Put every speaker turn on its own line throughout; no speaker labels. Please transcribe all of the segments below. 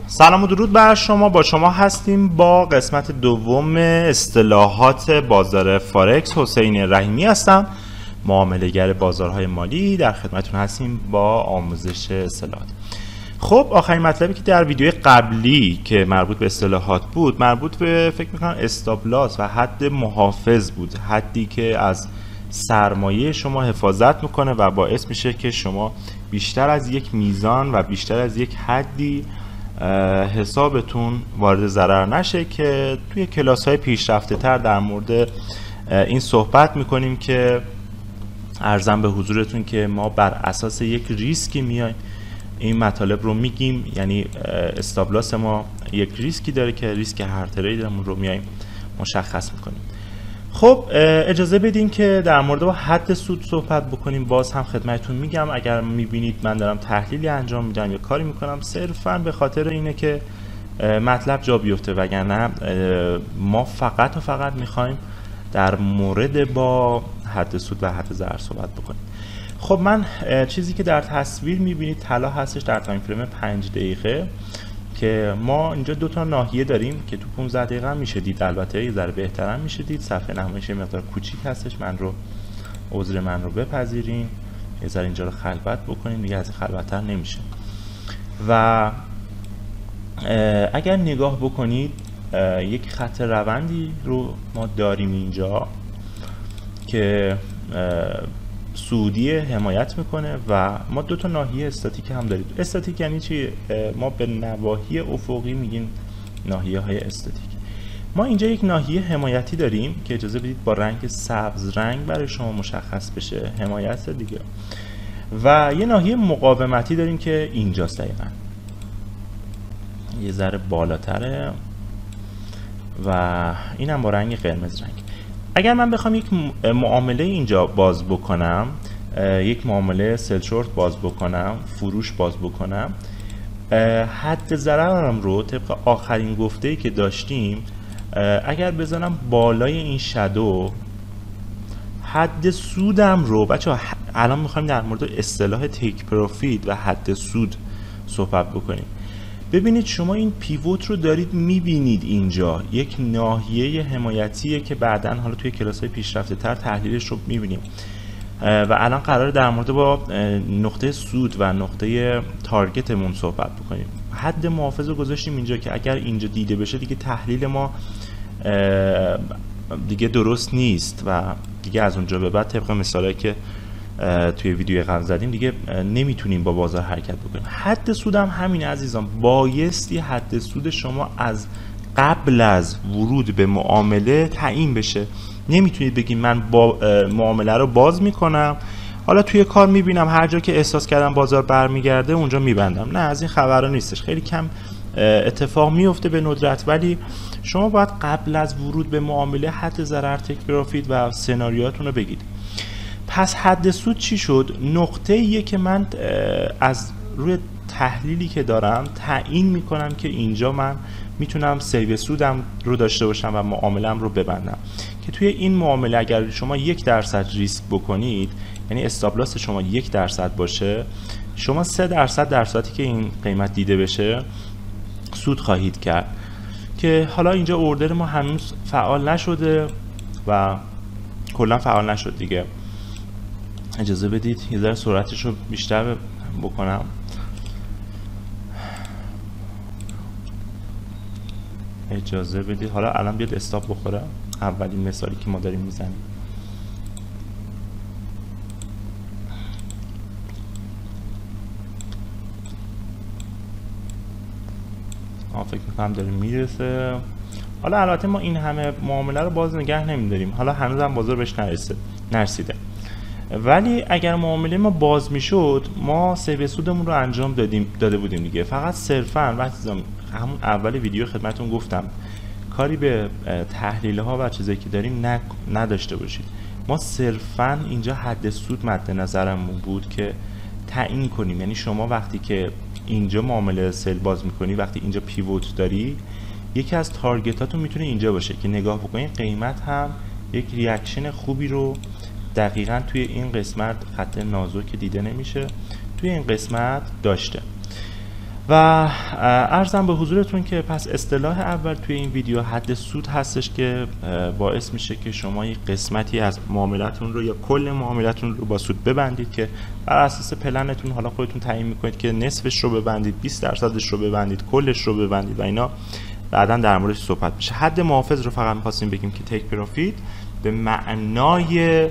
سلام و درود بر شما. با شما هستیم با قسمت دوم اصطلاحات بازار فارکس. حسین رحیمی هستم، معامله‌گر بازارهای مالی. در خدمتتون هستیم با آموزش اصطلاحات. خب آخرین مطلبی که در ویدیو قبلی که مربوط به اصطلاحات بود، مربوط به فکر می‌کنم استاپ لاس و حد محافظ بود، حدی که از سرمایه شما حفاظت میکنه و باعث میشه که شما بیشتر از یک میزان و بیشتر از یک حدی حسابتون وارد ضرر نشه، که توی کلاس‌های پیشرفته تر در مورد این صحبت میکنیم که عرضم به حضورتون که ما بر اساس یک ریسکی میایم این مطالب رو میگیم. یعنی استاپ لاس ما یک ریسکی داره که ریسک هر تریدمون رو میایم مشخص میکنیم. خب اجازه بدین که در مورد با حد سود صحبت بکنیم. باز هم خدمتتون میگم اگر میبینید من دارم تحلیلی انجام میدم یا کاری میکنم، صرفا به خاطر اینه که مطلب جا بیفته، وگرنه ما فقط و فقط میخوایم در مورد با حد سود و حد ضرر صحبت بکنیم. خب من چیزی که در تصویر میبینید طلا هستش در تایم فریم 5 دقیقه، که ما اینجا دو تا ناحیه داریم که تو 15 دقیقه هم میشه دید. البته یه ذره بهتر هم میشه دید. صفحه نمایش مقدار کوچیک هستش، عذر من رو بپذیرین. یه ذره اینجا رو خلوت بکنین، دیگه از این خلوت‌تر نمیشه. و اگر نگاه بکنید یک خط روندی رو ما داریم اینجا که سعودی حمایت میکنه و ما دو تا ناحیه استاتیک هم داریم. استاتیک یعنی چی؟ ما به نواحی افقی میگیم ناحیه های استاتیک. ما اینجا یک ناحیه حمایتی داریم که اجازه بدید با رنگ سبز رنگ برای شما مشخص بشه، حمایت دیگه. و یه ناحیه مقاومتی داریم که اینجاست، دقیقاً یه ذره بالاتره و اینم با رنگ قرمز رنگ. اگر من بخوام یک معامله اینجا باز بکنم، یک معامله سل شورت باز بکنم، فروش باز بکنم، حد ضررم رو طبق آخرین گفته‌ای که داشتیم اگر بزنم بالای این شادو، حد سودم رو بچه‌ها الان می‌خوایم در مورد اصطلاح تیک پروفیت و حد سود صحبت بکنیم. ببینید شما این پیوت رو دارید میبینید، اینجا یک ناحیه حمایتیه که بعداً حالا توی کلاس‌های پیشرفته تر تحلیلش رو میبینیم و الان قراره در مورد با نقطه سود و نقطه تارگتمون صحبت بکنیم. حد محافظ رو گذاشتیم اینجا که اگر اینجا دیده بشه دیگه تحلیل ما دیگه درست نیست و دیگه از اونجا به بعد طبق مثالایی که توی ویدیو قبل زدیم دیگه نمیتونیم با بازار حرکت بکنیم. حد سود هم همین عزیزان، بایستی حد سود شما از قبل از ورود به معامله تعیین بشه. نمیتونید بگید من با معامله رو باز میکنم، حالا توی کار میبینم هر جا که احساس کردم بازار برمیگرده اونجا میبندم. نه، از این خبرها نیستش. خیلی کم اتفاق میفته به ندرت، ولی شما باید قبل از ورود به معامله حد ضرر، تیک پروفیت و سناریوهاتون رو بگید. پس حد سود چی شد؟ نقطه ایه که من از روی تحلیلی که دارم تعیین میکنم که اینجا من میتونم سیو سودم رو داشته باشم و معاملم رو ببندم، که توی این معامله اگر شما 1% ریسک بکنید، یعنی استاپ لاس شما 1% باشه، شما 3% در صورتی که این قیمت دیده بشه سود خواهید کرد. که حالا اینجا اوردر ما هنوز فعال نشده و کلا فعال نشد دیگه. اجازه بدید یه ذره سرعتش رو بیشتر بکنم. اجازه بدید حالا الان بیاد استاپ بخوره، اولین مثالی که ما داریم میزنیم. فکر میکنم داریم میرسه. حالا البته ما این همه معامله رو باز نگه نمیداریم، حالا هنوز هم بازار بهش نرسیده، ولی اگر معامله ما باز میشد ما سیو سودمون رو انجام داده بودیم دیگه. فقط صرفا وقتی همون اول ویدیو خدمتتون گفتم کاری به تحلیل ها و چیزایی که داریم نداشته باشید. ما صرفا اینجا حد سود مد نظرمون بود که تعیین کنیم. یعنی شما وقتی که اینجا معامله سل باز میکنی، وقتی اینجا پیوت داری، یکی از تارگتاتون میتونه اینجا باشه که نگاه بکنید قیمت هم یک ریاکشن خوبی رو دقیقا توی این قسمت خط نازک دیده نمیشه، توی این قسمت داشته. و عرضم به حضورتون که پس اصطلاح اول توی این ویدیو حد سود هستش که باعث میشه که شما یک قسمتی از معاملتون رو یا کل معاملتون رو با سود ببندید که بر اساس پلنتون حالا خودتون تعیین میکنید که نصفش رو ببندید، 20%ش رو ببندید، کلش رو ببندید و اینا بعدا در موردش صحبت میشه. حد محافظ رو فقط می‌خواستیم بگیم که تیک پروفیت به معنای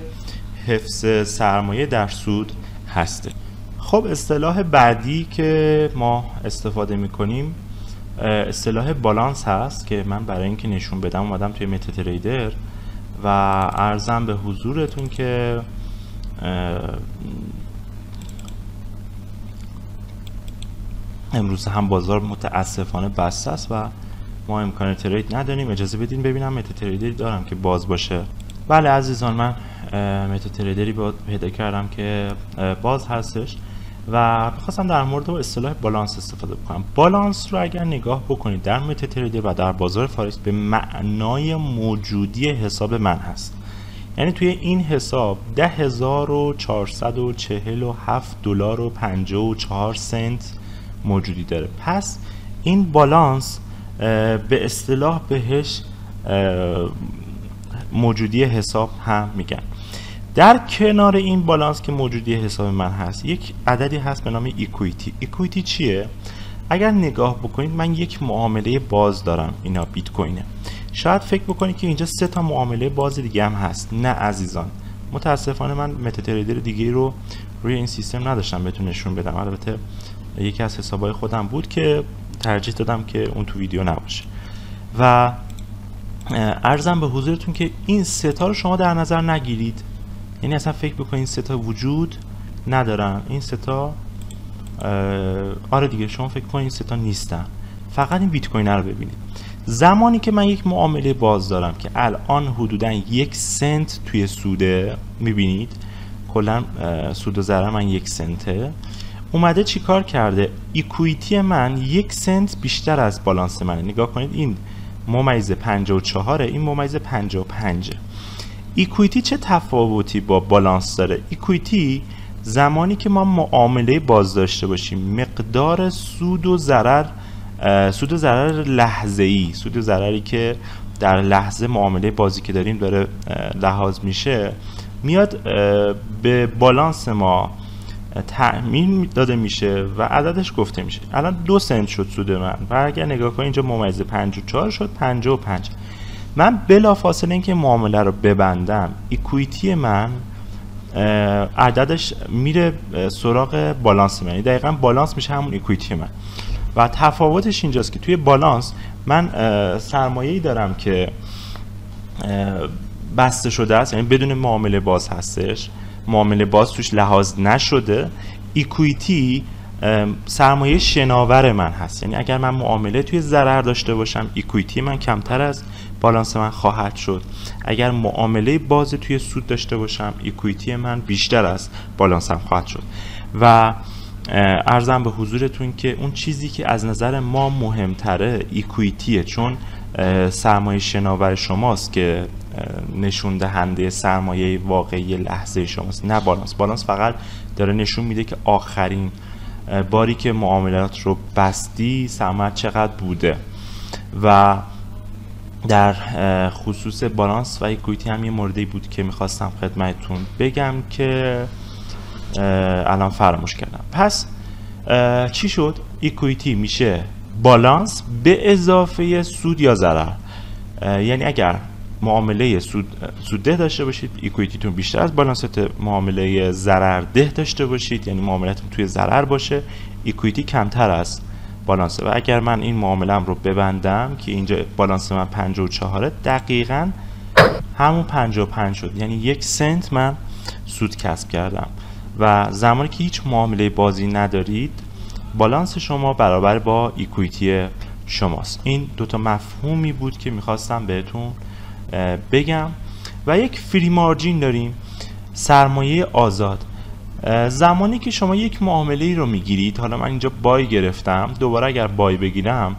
حفظ سرمایه در سود هسته. خب اصطلاح بعدی که ما استفاده میکنیم اصطلاح بالانس هست که من برای اینکه نشون بدم اومدم توی متا تریدر و عرضم به حضورتون که امروز هم بازار متاسفانه بسته است و ما امکان ترید نداریم. اجازه بدین ببینم متا تریدری دارم که باز باشه. بله عزیزان، من متا تریدری پیدا کردم که باز هستش و می‌خواستم در مورد اصطلاح بالانس استفاده بکنم. بالانس رو اگر نگاه بکنید در متا تریدر و در بازار فارکس به معنای موجودی حساب من هست. یعنی توی این حساب 10,447 دلار و 54 سنت موجودی داره. پس این بالانس به اصطلاح بهش موجودی حساب هم میگن. در کنار این بالانس که موجودی حساب من هست یک عددی هست به نام ایکویتی. ایکویتی چیه؟ اگر نگاه بکنید من یک معامله باز دارم، اینا بیت کوینه. شاید فکر بکنید که اینجا 3 تا معامله باز دیگه هم هست. نه عزیزان، متاسفانه من متا تریدر دیگه رو روی این سیستم نداشتم بهتون نشون بدم. البته یکی از حسابای خودم بود که ترجیح دادم که اون تو ویدیو نباشه. و عرضم به حضورتون که این 3 تا رو شما در نظر نگیرید. یعنی اصلا فکر بکنید این 3 تا وجود ندارن. این 3 تا آره دیگه، شما فکر کنید این 3 تا نیستن. فقط این بیت کوین رو ببینید. زمانی که من یک معامله باز دارم که الان حدوداً 1 سنت توی سوده، میبینید کلا سود و ضرر من 1 سنته، اومده چی کار کرده؟ ایکویتی من 1 سنت بیشتر از بالانس منه. نگاه کنید این ممیز 54، این ممیز 55. ایکویتی چه تفاوتی با بالانس داره؟ ایکویتی زمانی که ما معامله باز داشته باشیم مقدار سود و ضرر لحظه‌ای، سود و ضرری که در لحظه معامله بازی که داریم داره لحاظ میشه، میاد به بالانس ما تأمین داده میشه و عددش گفته میشه. الان 2 سنت شد سود من و اگر نگاه کنید اینجا ممیز 54 شد 55. من بلافاصله اینکه معامله رو ببندم ایکویتی من عددش میره سراغ بالانس من. دقیقاً بالانس میشه همون ایکویتی من. و تفاوتش اینجاست که توی بالانس من سرمایه‌ای دارم که بسته شده است، یعنی بدون معامله باز هستش، معامله باز توش لحاظ نشده. ایکویتی سرمایه شناور من هست، یعنی اگر من معامله توی ضرر داشته باشم ایکویتی من کمتر از بالانس من خواهد شد. اگر معامله باز توی سود داشته باشم ایکویتی من بیشتر از بالانسم خواهد شد. و عرضم به حضورتون که اون چیزی که از نظر ما مهمتره ایکویتیه، چون سرمایه شناور شماست که نشون دهنده سرمایه واقعی لحظه شماست، نه بالانس. بالانس فقط داره نشون میده که آخرین باری که معاملات رو بستی سرمایه چقدر بوده. و در خصوص بالانس و ایکویتی هم یه موردی بود که میخواستم خدمتتون بگم که الان فراموش کردم. پس چی شد؟ ایکویتی میشه بالانس به اضافه سود یا ضرر. یعنی اگر معامله سود ده داشته باشید ایکویتیتون بیشتر از بالانست، معامله ضرر ده داشته باشید یعنی معاملتون توی ضرر باشه ایکویتی کمتر از بالانسه. و اگر من این معامله‌ام رو ببندم که اینجا بالانس من 54 دقیقاً همون 55 شد، یعنی 1 سنت من سود کسب کردم. و زمانی که هیچ معامله بازی ندارید بالانس شما برابر با ایکویتی شماست. این 2 تا مفهومی بود که میخواستم بهتون بگم. و یک فری مارجین داریم، سرمایه آزاد. زمانی که شما یک معامله رو میگیرید، حالا من اینجا بای گرفتم، دوباره اگر بای بگیرم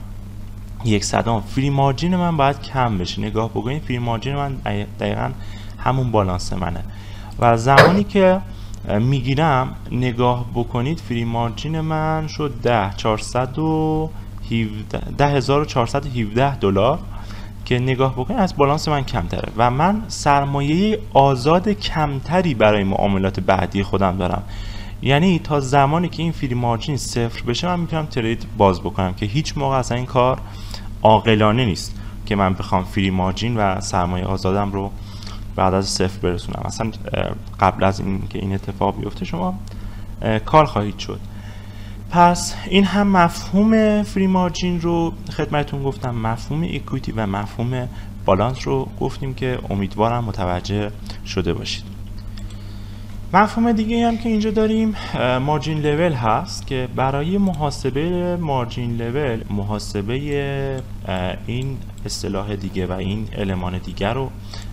100 فری مارجین من باید کم بشه. نگاه بکنید فری مارجین من دقیقاً همون بالانس منه. و زمانی که میگیرم نگاه بکنید فری مارجین من شد 10,417 دلار که نگاه بکنید از بالانس من کمتره و من سرمایه آزاد کمتری برای معاملات بعدی خودم دارم. یعنی تا زمانی که این فری مارجین صفر بشه من میتونم ترید باز بکنم که هیچ موقع اصلا این کار عاقلانه نیست که من بخوام فری مارجین و سرمایه آزادم رو بعد از صفر برسونم. اصلا قبل از این که این اتفاق بیفته شما کار خواهید شد. پس این هم مفهوم فری مارجین رو خدمتتون گفتم، مفهوم اکویتی و مفهوم بالانس رو گفتیم که امیدوارم متوجه شده باشید. مفهوم دیگه هم که اینجا داریم مارجین لول هست که برای محاسبه مارجین لول، محاسبه این اصطلاح دیگه و این المان دیگر رو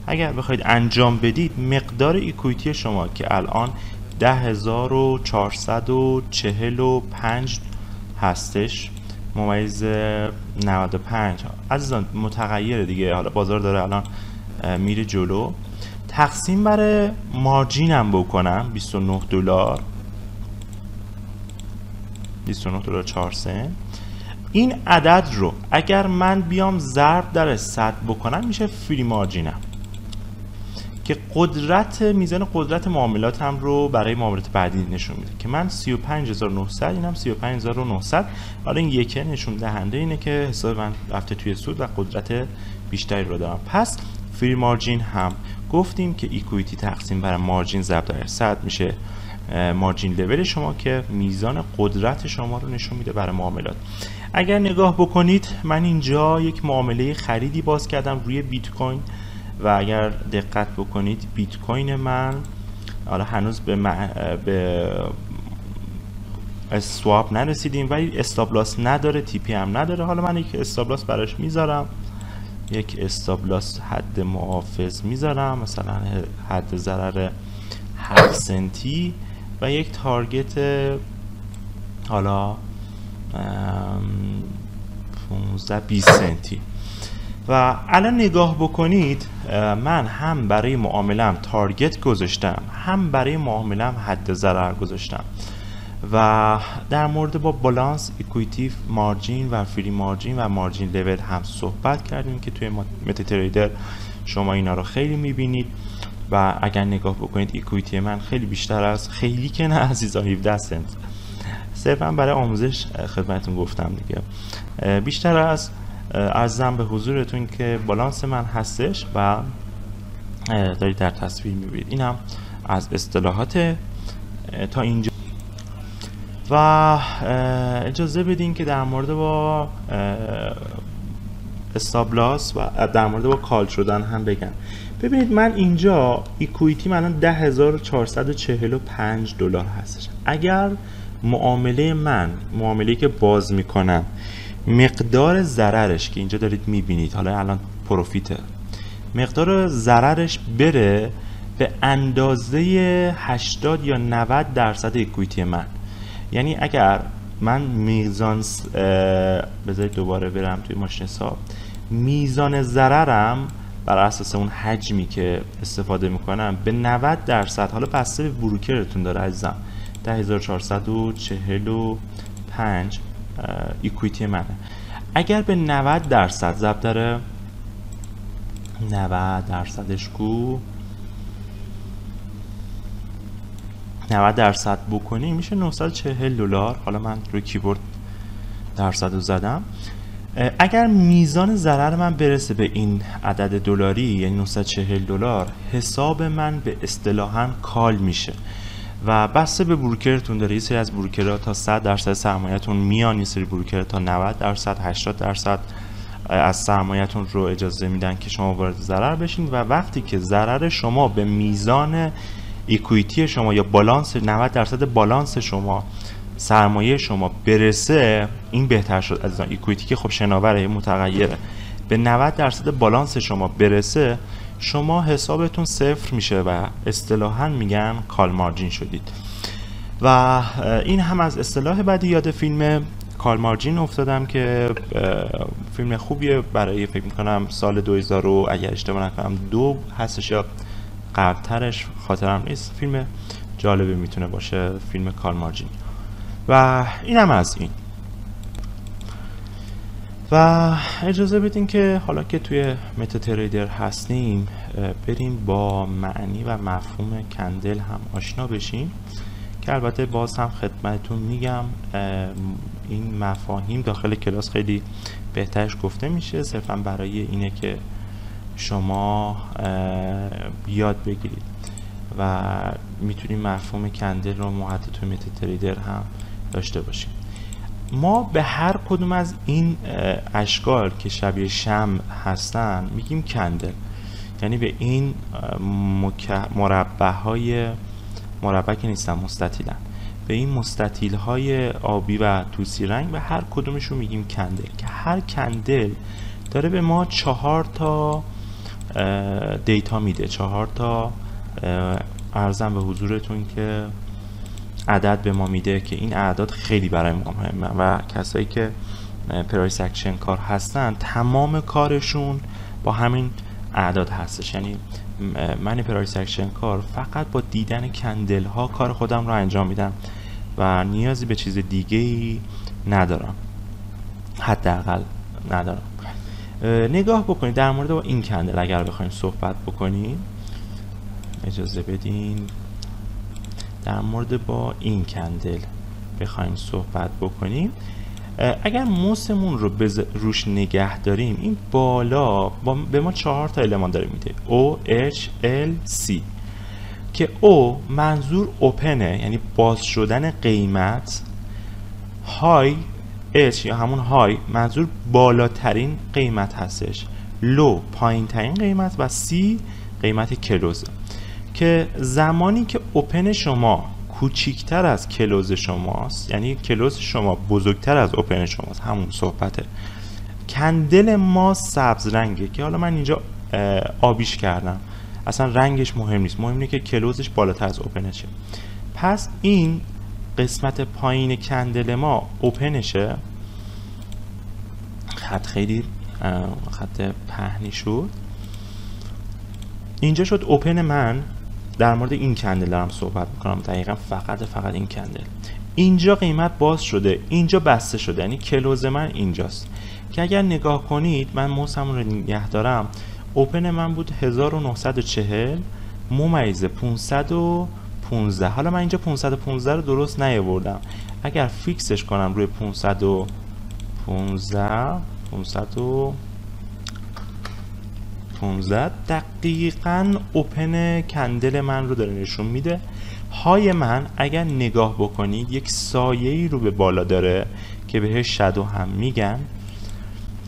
اگر بخواید انجام بدید، مقدار اکویتی شما که الان 10,445 هستش ممیز 95 عزیزان متغیره دیگه، حالا بازار داره الان میره جلو، تقسیم بر مارجینم بکنم 29 دلار 4 سنت، این عدد رو اگر من بیام ضرب در 100 بکنم میشه فری مارجینم که میزان قدرت معاملاتم رو برای معاملات بعدی نشون میده که من 35,900 اینم 35,900. حالا این یکه نشون دهنده اینه که حساب من رفته توی سود و قدرت بیشتری رو دارم. پس فری مارجین هم گفتیم که اکویتی تقسیم بر مارجین ضرب در 100 میشه مارجین لول شما که میزان قدرت شما رو نشون میده برای معاملات. اگر نگاه بکنید من اینجا یک معامله خریدی باز کردم روی بیت کوین و اگر دقت بکنید بیت کوین من حالا هنوز به اسواب نرسیدیم ولی استاپ لاس نداره، تی پی هم نداره. حالا من یک استاپ لاس براش میذارم، یک استاپ لاس حد محافظ میذارم، مثلا حد ضرر 7 سنتی و یک تارگت حالا 15-20 سنتی. و الان نگاه بکنید من هم برای معاملم تارگت گذاشتم، هم برای معاملم حد ضرر گذاشتم و در مورد با بالانس، اکویتی مارجین و فری مارجین و مارجین لول هم صحبت کردیم که توی متا تریدر شما اینا رو خیلی میبینید و اگر نگاه بکنید اکویتی من خیلی بیشتر از خیلی که نه عزیزان 17 سنت، صرفا برای آموزش خدمتتون گفتم دیگه، بیشتر از عرضم به حضورتون که بالانس من هستش و دارید در تصویر میبینید. این هم از اصطلاحات تا اینجا و اجازه بدین که در مورد با استاپ لاس و در مورد با کال شدن هم بگم. ببینید من اینجا اکویتی من 10,445 دلار هستش. اگر معامله که باز میکنم مقدار ضررش که اینجا دارید میبینید، حالا الان پروفیته، مقدار ضررش بره به اندازه 80 یا 90 درصد اکویتی من، یعنی اگر من میزان بذارید دوباره برم توی ماشین حساب، میزان ضررم بر اساس اون حجمی که استفاده میکنم به 90 درصد، حالا بسته به بروکرتون داره عزیزم، 10,445 اکویتی منه. اگر به 90 درصد ضرب داره 90 درصدش کو 90 درصد بکنیم میشه 940 دلار. حالا من روی کیبورد درصد رو زدم. اگر میزان ضرر من برسه به این عدد دلاری یعنی 940 دلار، حساب من به اصطلاحاً کال میشه و بسته به بروکرتون داره. یه سری از بروکرها تا 100 درصد سرمایه‌تون میان، یه سری بروکرها تا 90 درصد 80 درصد از سرمایه‌تون رو اجازه میدن که شما وارد ضرر بشین و وقتی که ضرر شما به میزان اکویتی شما یا بالانس 90 درصد بالانس شما، سرمایه شما برسه، این بهتر شد عزیزان. اکویتی که خب شناوره متغیره، به 90 درصد بالانس شما برسه شما حسابتون صفر میشه و اصطلاحاً میگن کال مارجین شدید. و این هم از اصطلاح بعدی یاد فیلم کال مارجین افتادم که فیلم خوبیه برای فکر میکنم سال 2000 اگر اشتباه نکنم 2 هستش یا قبلترش خاطرم نیست، فیلم جالبی میتونه باشه، فیلم کارل مارجینی. و اینم از این. و اجازه بدین که حالا که توی متا تریدر هستیم بریم با معنی و مفهوم کندل هم آشنا بشیم، که البته باز هم خدمتتون میگم این مفاهیم داخل کلاس خیلی بهترش گفته میشه، صرفا برای اینه که شما یاد بگیرید و میتونید مفهوم کندل رو حتی توی متا تریدر هم داشته باشیم. ما به هر کدوم از این اشکال که شبیه شمع هستن میگیم کندل، یعنی به این مربع که نیستن، مستطیلن، به این مستطیل های آبی و طوسی رنگ به هر کدومشون میگیم کندل، که هر کندل داره به ما 4 تا دیتا میده، 4 تا عرضم به حضورتون که عدد به ما میده، که این اعداد خیلی برای ما مهمه و کسایی که پرایس اکشن کار هستن تمام کارشون با همین اعداد هستش. یعنی من پرایس اکشن کار فقط با دیدن کندل ها کار خودم رو انجام میدم و نیازی به چیز دیگه ای ندارم، حداقل ندارم. نگاه بکنید در مورد با این کندل اگر بخوایم صحبت بکنیم، اجازه بدین در مورد با این کندل بخوایم صحبت بکنیم، اگر موسمون رو روش نگه داریم، این بالا به ما 4 تا المان داره میده، O, H, L, C، که O منظور اوپنه، یعنی باز شدن قیمت، های H یا همون های منظور بالاترین قیمت هستش، لو پایین ترین قیمت و C قیمت کلوزه، که زمانی که اوپن شما کوچیکتر از کلوز شماست، یعنی کلوز شما بزرگتر از اوپن شماست، همون صحبته، کندل ما سبز رنگه، که حالا من اینجا آبیش کردم، اصلا رنگش مهم نیست، مهم اینه که کلوزش بالاتر از اوپنشه. پس این قسمت پایین کندل ما اوپنشه، خط خیلی خط پهنی شد، اینجا شد اوپن من. در مورد این کندل دارم صحبت میکنم، دقیقا فقط این کندل. اینجا قیمت باز شده، اینجا بسته شده، یعنی کلوز من اینجاست، که اگر نگاه کنید من موسم رو نگه دارم، اوپن من بود 1940 ممیز 515. حالا من اینجا 515 رو درست نیاوردم، اگر فیکسش کنم روی 515 دقیقاً اوپن کندل من رو داره نشون میده. های من اگر نگاه بکنید یک سایه‌ای رو به بالا داره که بهش شادو هم میگن،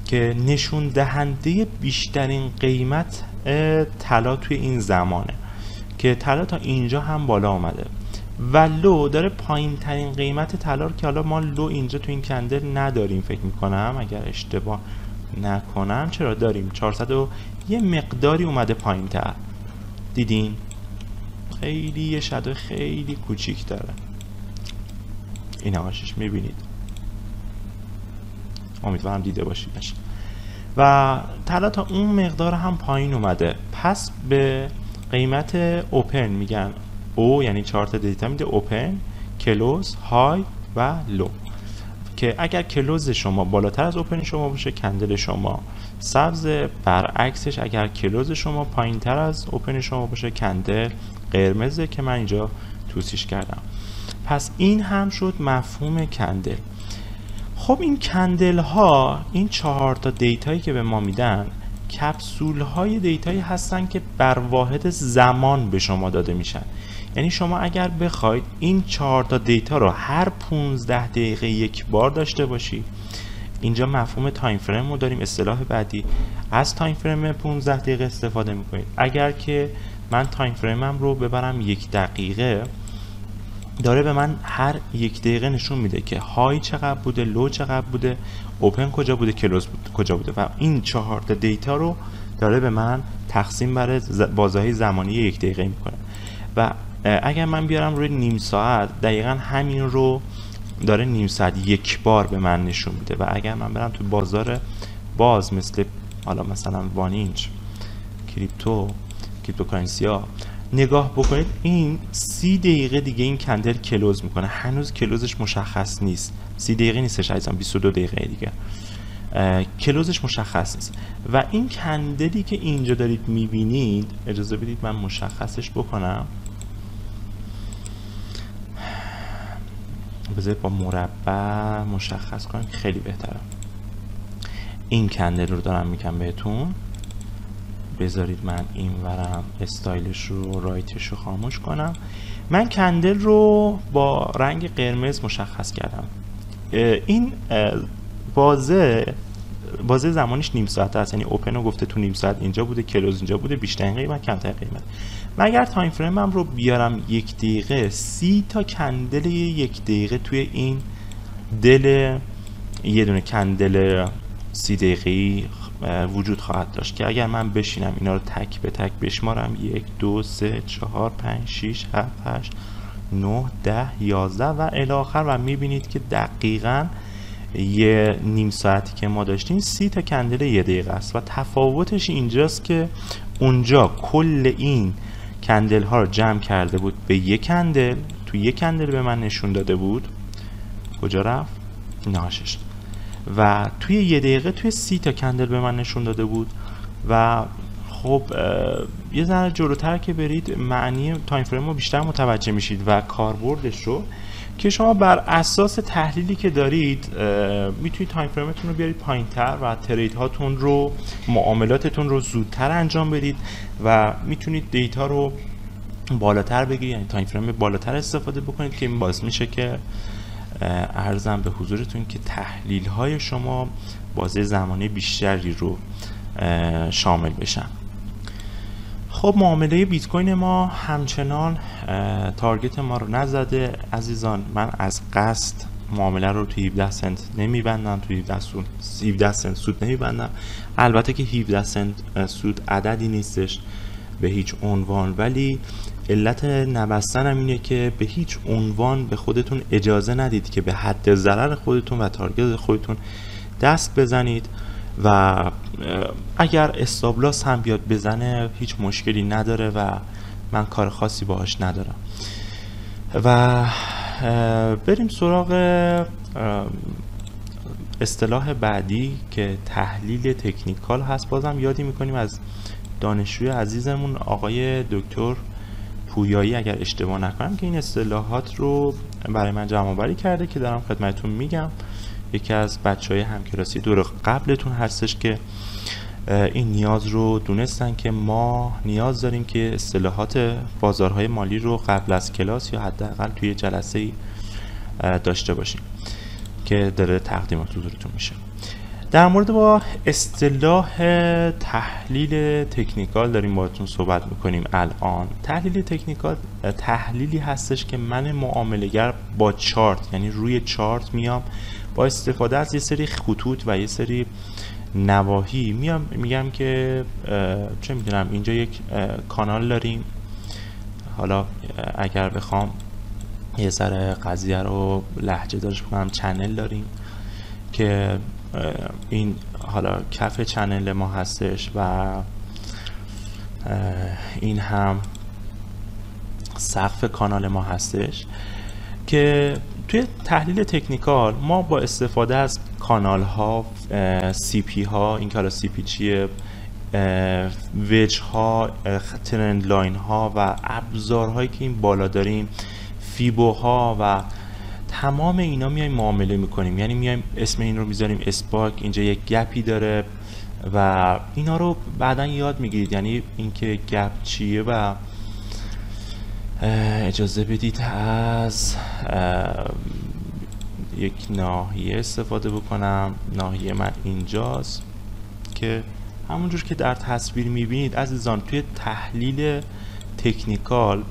که نشون دهنده بیشترین قیمت طلا توی این زمانه، که طلا تا اینجا هم بالا آمده، و لو داره پایین ترین قیمت طلا رو، که حالا ما لو اینجا توی این کندل نداریم فکر میکنم اگر اشتباه نکنم، چرا داریم 400 و یه مقداری اومده پایین تر، دیدین خیلی یه شادو خیلی کوچیک داره، این آشش میبینید، امیدوارم دیده باشیدش. و طلا تا اون مقدار هم پایین اومده، پس به قیمت اوپن میگن او، یعنی 4 تا دیتا میده، اوپن، کلوز، های و لو، که اگر کلوز شما بالاتر از اوپن شما باشه کندل شما سبز، برعکسش اگر کلوز شما پایین تر از اوپن شما باشه کندل قرمزه، که من اینجا توصیش کردم. پس این هم شد مفهوم کندل. خب این کندل ها، این 4 تا دیتایی که به ما میدن، کپسول های دیتایی هستن که بر واحد زمان به شما داده میشن. یعنی شما اگر بخواید این 4 تا دیتا رو هر 15 دقیقه یک بار داشته باشی، اینجا مفهوم تایم فریم رو داریم، اصطلاح بعدی از تایم فریم 15 دقیقه استفاده میکنید. اگر که من تایم فریمم رو ببرم 1 دقیقه، داره به من هر 1 دقیقه نشون میده که های چقدر بوده، لو چقدر بوده، اوپن کجا بوده، کلوز کجا بوده، و این 4 تا دیتا رو داره به من تقسیم بر بازهای زمانی 1 دقیقه میکنه. و اگر من بیارم روی نیم ساعت، دقیقا همین رو داره نیم ساعت یک بار به من نشون میده. و اگر من برم تو بازار باز مثل حالا مثلا وانینج، کریپتوکارنسی ها، نگاه بکنید این 30 دقیقه دیگه این کندل کلوز میکنه، هنوز کلوزش مشخص نیست. 30 دقیقه نیستش عزیزان، 22 دقیقه دیگه کلوزش مشخص نیست. و این کندلی که اینجا دارید میبینید، اجازه بدید من مشخصش بکنم، بذارید با مربع مشخص کنم خیلی بهتره. این کندل رو دارم میگم بهتون، بذارید من این ورم استایلش رو رایتش رو خاموش کنم. من کندل رو با رنگ قرمز مشخص کردم. این بازه زمانش نیم ساعت است، یعنی اوپن رو گفته تو نیم ساعت اینجا بوده، کلوز اینجا بوده، بیشترین قیمت کمترین قیمت. من اگر تایم فریمم رو بیارم 1 دقیقه، 30 تا کندل 1 دقیقه توی این دل یه دونه کندل 30 دقیقه‌ای وجود خواهد داشت که اگر من بشینم اینا رو تک به تک بشمارم 1 2 3 4 5 6 7 8 9 10 11 و الی آخر و میبینید که دقیقاً یه نیم ساعتی که ما داشتیم 30 تا کندل 1 دقیقه است. و تفاوتش اینجاست که اونجا کل این کندل ها رو جمع کرده بود به یک کندل، تو یک کندل به من نشون داده بود کجا رفت؟ ناشش. و توی 1 دقیقه توی 30 تا کندل به من نشون داده بود. و خب یه ذره جلوتر که برید معنی تایم فریم رو بیشتر متوجه میشید و کاربردش رو که شما بر اساس تحلیلی که دارید میتونید تایم فریمتون رو بیارید پایین‌تر و ترید هاتون رو، معاملاتتون رو زودتر انجام بدید و میتونید دیتا رو بالاتر بگیرید، یعنی تایم فریم بالاتر استفاده بکنید که این باعث میشه که عرضم به حضورتون که تحلیل های شما بازه زمانی بیشتری رو شامل بشن. خب معامله بیت کوین ما همچنان تارگت ما رو نزده عزیزان. من از قصد معامله رو توی 17 سنت نمیبندم، توی 17 سنت سود نمیبندم. البته که 17 سنت سود عددی نیستش به هیچ عنوان، ولی علت نبستنم اینه که به هیچ عنوان به خودتون اجازه ندید که به حد ضرر خودتون و تارگت خودتون دست بزنید و اگر استابلاس هم بیاد بزنه هیچ مشکلی نداره و من کار خاصی باهاش ندارم. و بریم سراغ اصطلاح بعدی که تحلیل تکنیکال هست. بازم یادی میکنیم از دانشجوی عزیزمون آقای دکتر پویایی اگر اشتباه نکنم که این اصطلاحات رو برای من جمع آوری کرده که دارم خدمتتون میگم. یکی از بچهای همکلاسی دور قبلتون هستش که این نیاز رو دونستن که ما نیاز داریم که اصطلاحات بازارهای مالی رو قبل از کلاس یا حداقل توی جلسه داشته باشیم که داره تقدیم حضورتون میشه. در مورد با اصطلاح تحلیل تکنیکال داریم باهاتون صحبت میکنیم. الان تحلیل تکنیکال تحلیلی هستش که من معامله‌گر با چارت، یعنی روی چارت میام با استفاده از یه سری خطوط و یه سری نواحی میام میگم که چه میدونم اینجا یک کانال داریم. حالا اگر بخوام یه سر قضیه رو لهجه دارش بکنم، چنل داریم که این حالا کف چنل ما هستش و این هم سقف کانال ما هستش که توی تحلیل تکنیکال ما با استفاده از کانال ها، سی پی ها، این که حالا سی پی چیه، ویج ها، ترند لاین ها و ابزارهایی که این بالا داریم، فیبو ها و تمام اینا میایم معامله میکنیم. یعنی میایم اسم این رو میذاریم اسپاک، اینجا یک گپی داره و اینا رو بعدا یاد میگیرید، یعنی اینکه گپ چیه. و اجازه بدید از یک ناحیه استفاده بکنم. ناحیه من اینجاست که همونجور که در تصویر میبینید عزیزان توی تحلیل تکنیکال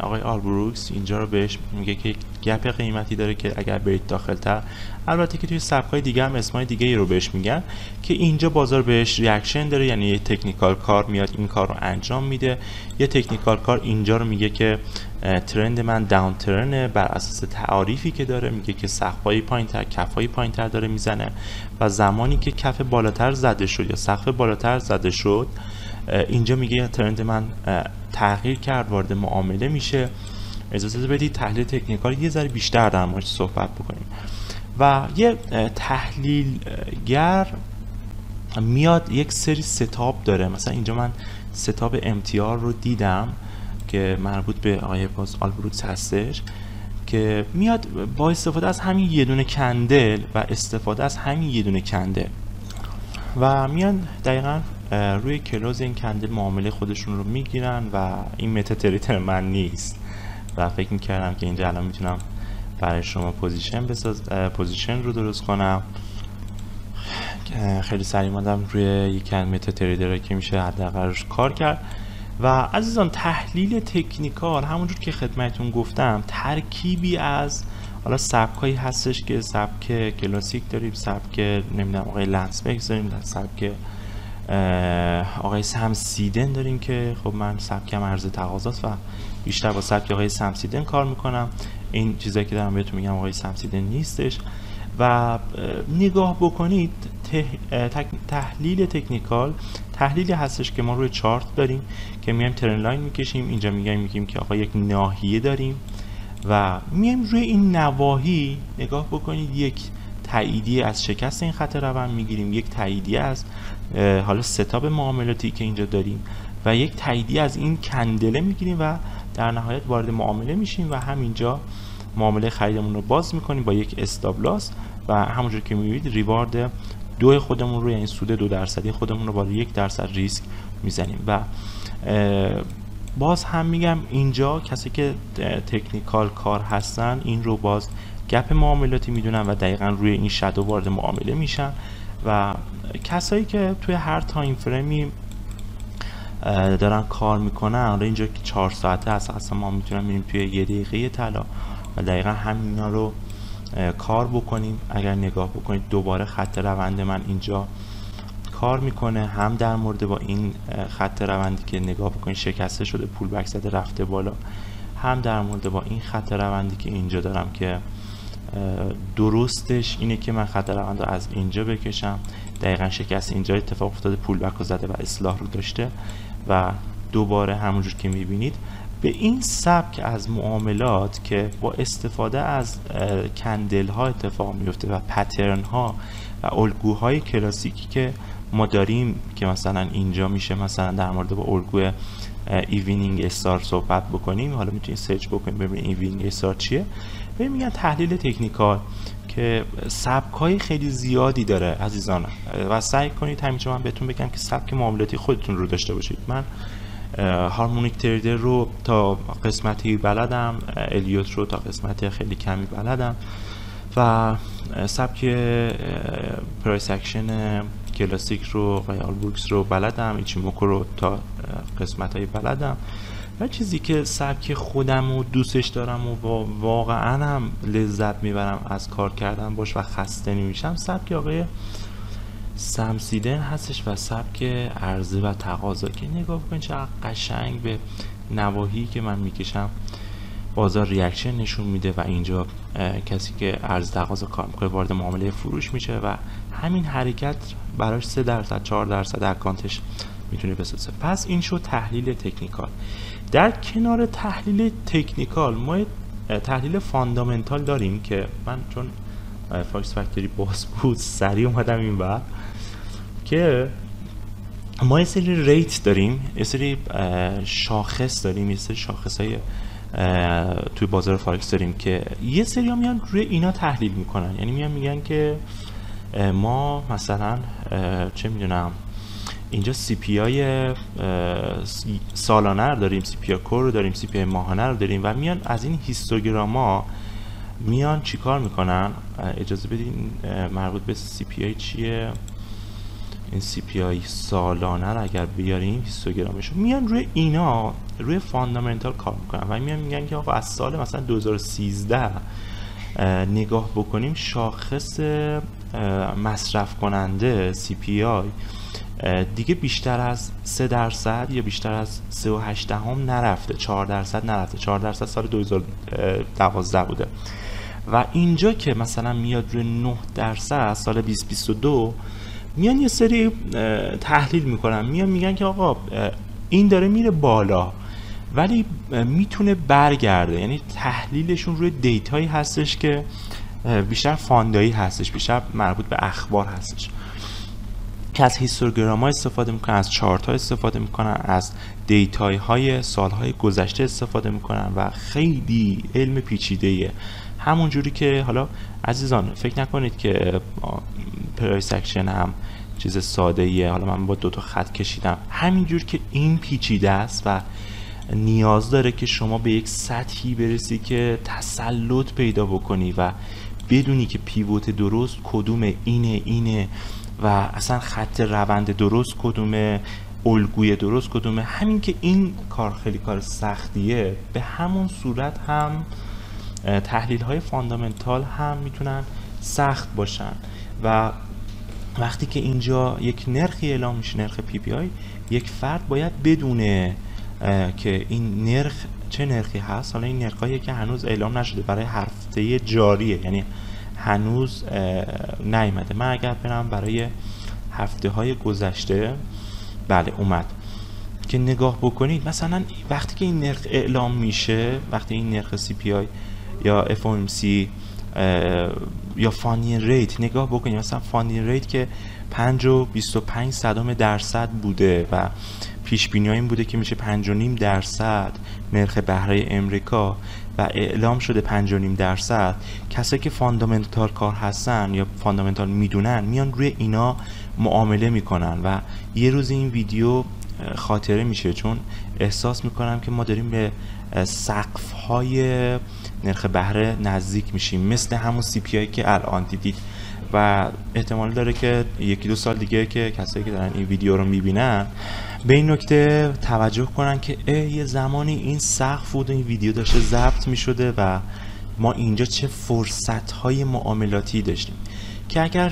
آقای آلبروکس اینجا رو بهش میگه که گپ قیمتی داره که اگر برید داخل‌تر، البته که توی سبک‌های دیگه هم اسمای دیگه ای رو بهش میگن، که اینجا بازار بهش ریاکشن داره، یعنی یه تکنیکال کار میاد این کار رو انجام میده. یه تکنیکال کار اینجا رو میگه که ترند من داون ترنه، بر اساس تعاریفی که داره میگه که سقف‌های پایین‌تر، کف‌های پایین‌تر داره میزنه و زمانی که کف بالاتر زده شد یا سقف بالاتر زده شد اینجا میگه ترند من تغییر کرد، وارد معامله میشه. اجازه بدید تحلیل تکنیکال یه ذره بیشتر در موردش صحبت بکنیم. و یه تحلیلگر میاد یک سری ستاپ داره، مثلا اینجا من ستاپ MTR رو دیدم که مربوط به آقای باز آلبروکس هستش، که میاد با استفاده از همین یه دونه کندل و استفاده از همین یه دونه کندل و میان دقیقا روی کلوز این کندل معامله خودشون رو میگیرن. و این متاتریتر من نیست و فکر میکردم که اینجا الان میتونم برای شما پوزیشن رو درست کنم. خیلی سریع ماندم روی یک متاتریدر که میشه حداقل روش کار کرد. و عزیزان تحلیل تکنیکال همونجور که خدمتتون گفتم ترکیبی از حالا سبکایی هستش که سبک کلاسیک داریم، سبک نمیدونم آقای لنسبک داریم، سبک آقای سم سیدن داریم که خب من سبکم عرضه تقاضاست و بیشتر با سبک آقای سم سیدن کار میکنم. این چیزایی که دارم بهتون میگم آقای سم سیدن نیستش. و نگاه بکنید تحلیل تکنیکال تحلیلی هستش که ما روی چارت داریم که میایم ترن لاین میکشیم، اینجا میگیم که آقا یک ناحیه داریم و میایم روی این نواحی نگاه بکنید یک تاییدیه از شکست این خط روند میگیریم، یک تاییدیه از حالا ستاپ معاملاتی که اینجا داریم و یک تاییدیه از این کندله میگیریم و در نهایت وارد معامله میشیم و همینجا معامله خریدمون رو باز میکنیم با یک استاپ لاس و همونجور که میبینید ریوارد دو خودمون رو، یعنی سود 2% خودمون رو با 1% ریسک میزنیم. و باز هم میگم اینجا کسی که تکنیکال کار هستن این رو باز گپ معاملاتی میدونن و دقیقا روی این شادو وارد معامله میشن. و کسایی که توی هر تایم فریمی دارن کار میکنن، حالا اینجا که 4 ساعته هست اصلا ما میتونم بریم توی 1 دقیقه طلا و دقیقا همینا رو کار بکنیم. اگر نگاه بکنید دوباره خط روند من اینجا کار میکنه، هم در مورد با این خط روندی که نگاه بکنید شکسته شده پول بک زده رفته بالا، هم در مورد با این خط روندی که اینجا دارم که درستش اینه که من خط روند رو از اینجا بکشم، دقیقا شکست اینجا اتفاق افتاده پول بک رو زده و اصلاح رو داشته و دوباره همونجور که میبینید به این سبک از معاملات که با استفاده از کندل ها اتفاق میفته و پترن ها و الگوهای کلاسیکی که ما داریم که مثلا اینجا میشه مثلا در مورد با الگوی ایوینینگ استار صحبت بکنیم. حالا میتونید سرچ بکنید ببینید ایوینینگ استار چیه. ببین میگن تحلیل تکنیکال که سبک های خیلی زیادی داره عزیزان و سعی کنید همینجا من بهتون بگم که سبک معاملاتی خودتون رو داشته باشید. من هارمونیک تریدر رو تا قسمتی بلدم، الیوت رو تا قسمت خیلی کمی بلدم و سبک پرایس اکشن کلاسیک رو و آلبروکس رو بلدم، ایچیموکو رو تا قسمت های بلدم. و چیزی که سبک خودم رو دوستش دارم و واقعا هم لذت میبرم از کار کردن باش و خسته نمیشم سبک آقای سم سیدن هستش و سبک عرضه و تقاضا که نگاه بکنید چقدر قشنگ به نواحی که من میکشم بازار ریاکشن نشون میده و اینجا کسی که عرضه تقاضا کار میکنه وارد معامله فروش میشه و همین حرکت براش 3% 4% اکانتش میتونه بسازه. پس این شد تحلیل تکنیکال. در کنار تحلیل تکنیکال ما تحلیل فاندامنتال داریم که من چون فاکس فکتوری باز بود سریع اومدم این بر که ما یه سری ریت داریم، یه سری شاخص داریم، یه سری شاخص های توی بازار فارکس داریم که یه سری ها میان روی اینا تحلیل میکنن. یعنی میان میگن که ما مثلا چه میدونم اینجا سی پی آی سالانه رو داریم، سی پی آی کور رو داریم، سی پی آی ماهانه رو داریم و میان از این هیستوگراما میان چیکار میکنن. اجازه بدین مربوط به سی پی آی چیه، این سی پی آی سالانه رو اگر بیاریم هیستوگرامشو میان روی اینا روی فاندامنتال کار میکنن و میان میگن که آقا از سال مثلا 2013 نگاه بکنیم شاخص مصرف کننده سی پی آی دیگه بیشتر از 3% یا بیشتر از 3.8 نرفته، 4% نرفته. 4% سال 2012 بوده و اینجا که مثلا میاد روی 9% سال 2022 میان یه سری تحلیل میکنن، میان میگن که آقا این داره میره بالا ولی میتونه برگرده، یعنی تحلیلشون روی دیتایی هستش که بیشتر فاندایی هستش، بیشتر مربوط به اخبار هستش، که از هیستوگرام ها استفاده میکنن، از چارت ها استفاده میکنن، از دیتای های سالهای گذشته استفاده میکنن و خیلی علم پیچیده‌ایه. همون جوری که حالا عزیزان فکر نکنید که پرایس اکشن هم چیز ساده ایه، حالا من با 2 تا خط کشیدم، همینجور که این پیچیده است و نیاز داره که شما به یک سطحی برسی که تسلط پیدا بکنی و بدونی که پیوت درست کدومه، اینه و اصلا خط روند درست کدومه، الگوی درست کدومه. همین که این کار خیلی کار سختیه، به همون صورت هم تحلیل های فاندامنتال هم میتونن سخت باشن و وقتی که اینجا یک نرخی اعلام میشه، نرخ پی پی آی، یک فرد باید بدونه که این نرخ چه نرخی هست. حالا این نرخایی که هنوز اعلام نشده برای هفته جاریه، یعنی هنوز نیامده. من اگر برم برای هفته های گذشته، بله اومد، که نگاه بکنید مثلا وقتی که این نرخ اعلام میشه، وقتی این نرخ سی پی آی یا اف او ام سی یا فاندینگ ریت نگاه بکنید، مثلا فاندینگ ریت که 5.25% بوده و پیش بینی این بوده که میشه 5.5% نرخ بهره امریکا و اعلام شده 5.5%. کسایی که فاندامنتال کار هستن یا فاندامنتال میدونن میان روی اینا معامله میکنن و یه روز این ویدیو خاطره میشه، چون احساس میکنم که ما داریم به سقف های نرخ بهره نزدیک میشیم، مثل همون سی پی آی که الان دیدید و احتمال داره که 1-2 سال دیگه که کسایی که دارن این ویدیو رو میبینن به این نکته توجه کنن که یه زمانی این سقف بود و این ویدیو داشته ضبط میشده و ما اینجا چه فرصت های معاملاتی داشتیم که اگر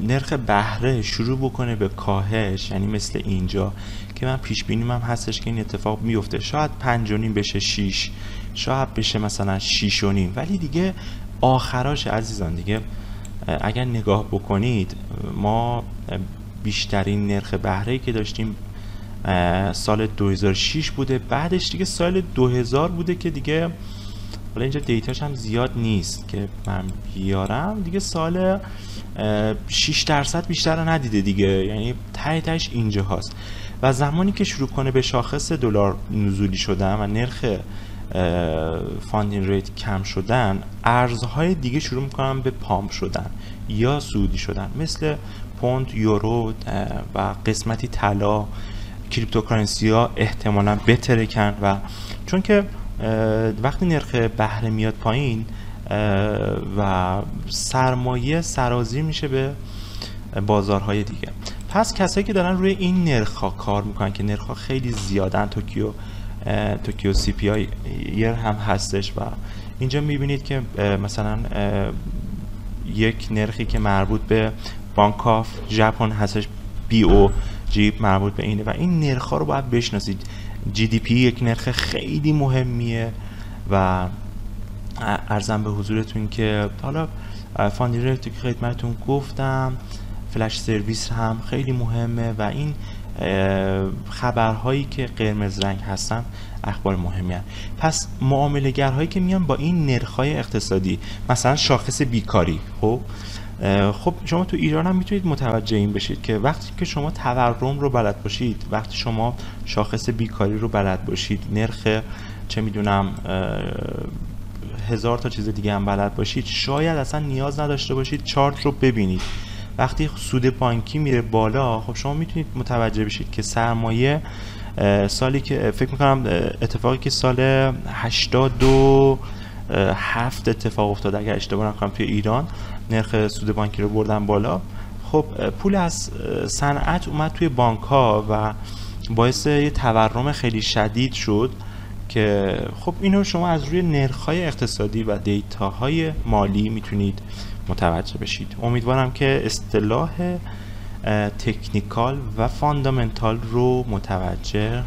نرخ بهره شروع بکنه به کاهش، یعنی مثل اینجا که من پیش بینیم هم هستش که این اتفاق میفته، شاید 5.5 بشه 6، شاید بشه مثلا 6.5، ولی دیگه آخراش عزیزان دیگه اگر نگاه بکنید ما بیشترین نرخ بهره‌ای که داشتیم سال 2006 بوده، بعدش دیگه سال 2000 بوده که دیگه حالا اینجا دیتاش هم زیاد نیست که من بیارم، دیگه سال 6% بیشتر رو ندیده دیگه، یعنی تهش اینجا هست. و زمانی که شروع کنه به شاخص دلار نزولی شدن و نرخ فاندینگ ریت کم شدن، ارزهای دیگه شروع میکنن به پامپ شدن یا سعودی شدن، مثل پوند، یورو و قسمتی طلا، کریپتوکارنسی ها احتمالاً بترکن و چون که وقتی نرخ بهره میاد پایین و سرمایه سرازیر میشه به بازارهای دیگه. پس کسایی که دارن روی این نرخ‌ها کار میکنن که نرخ‌ها خیلی زیادن، توکیو سی پی آی یر هم هستش و اینجا میبینید که مثلا یک نرخی که مربوط به بانک آف ژاپن هستش، بی او جی مربوط به اینه و این نرخ‌ها رو باید بشناسید. جی دی پی یک نرخ خیلی مهمیه و عرضم به حضورتون که حالا فاندینگ ریت که خدمتتون گفتم، فلش سرویس هم خیلی مهمه و این خبرهایی که قرمز رنگ هستن اخبار مهمی هستن. پس معامله‌گرهایی که میان با این نرخ‌های اقتصادی، مثلا شاخص بیکاری، خب شما تو ایران هم میتونید متوجه این بشید که وقتی که شما تورم رو بلد باشید، وقتی شما شاخص بیکاری رو بلد باشید، نرخ چه میدونم 1000 تا چیز دیگه هم بلد باشید، شاید اصلا نیاز نداشته باشید چارت رو ببینید. وقتی سود بانکی میره بالا، خب شما میتونید متوجه بشید که سرمایه سالی که فکر میکنم اتفاقی که سال 87 اتفاق افتاد اگر اشتباه نکنم توی ایران، نرخ سود بانکی رو بردن بالا، خب پول از صنعت اومد توی بانک ها و باعث یه تورم خیلی شدید شد که خب اینو شما از روی نرخ‌های اقتصادی و دیتاهای مالی میتونید متوجه بشید. امیدوارم که اصطلاح تکنیکال و فاندامنتال رو متوجه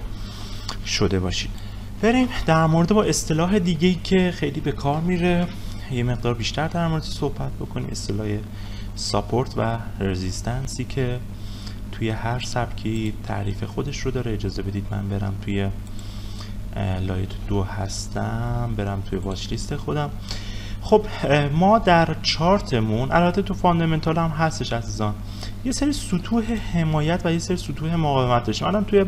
شده باشید. بریم در مورد با اصطلاح دیگه‌ای که خیلی به کار میره یه مقدار بیشتر در مورد صحبت بکنیم، اصطلاح ساپورت و رزیستنسی که توی هر سبکی تعریف خودش رو داره. اجازه بدید من برم توی لایت 2 هستم، برم توی واچ لیست خودم. خب ما در چارتمون، البته تو فاندامنتال هم هستش عزیزان، یه سری سطوح حمایت و یه سری سطوح مقاومت داشتیم. الان توی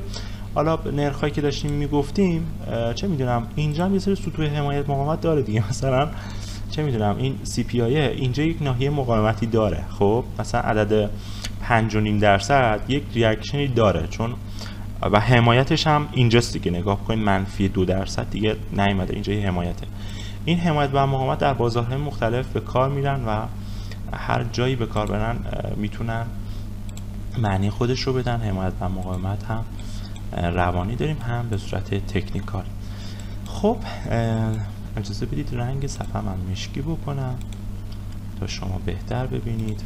حالا نرخایی که داشتیم میگفتیم، چه میدونم اینجا هم یه سری سطوح حمایت مقاومت داره دیگه. مثلا چه میدونم این CPI اینجا یک ناحیه مقاومتی داره. خب مثلا عدد 5.5% یک ریاکشنی داره، چون و حمایتش هم اینجاست دیگه. نگاه کنید -2% دیگه نیومده، اینجا یه حمایته. این حمایت و مقاومت در بازارهای مختلف به کار میرن و هر جایی به کار برن میتونن معنی خودش رو بدن. حمایت و مقاومت هم روانی داریم، هم به صورت تکنیکال. خب اجازه بدید رنگ صفحه من مشکی بکنم تا شما بهتر ببینید.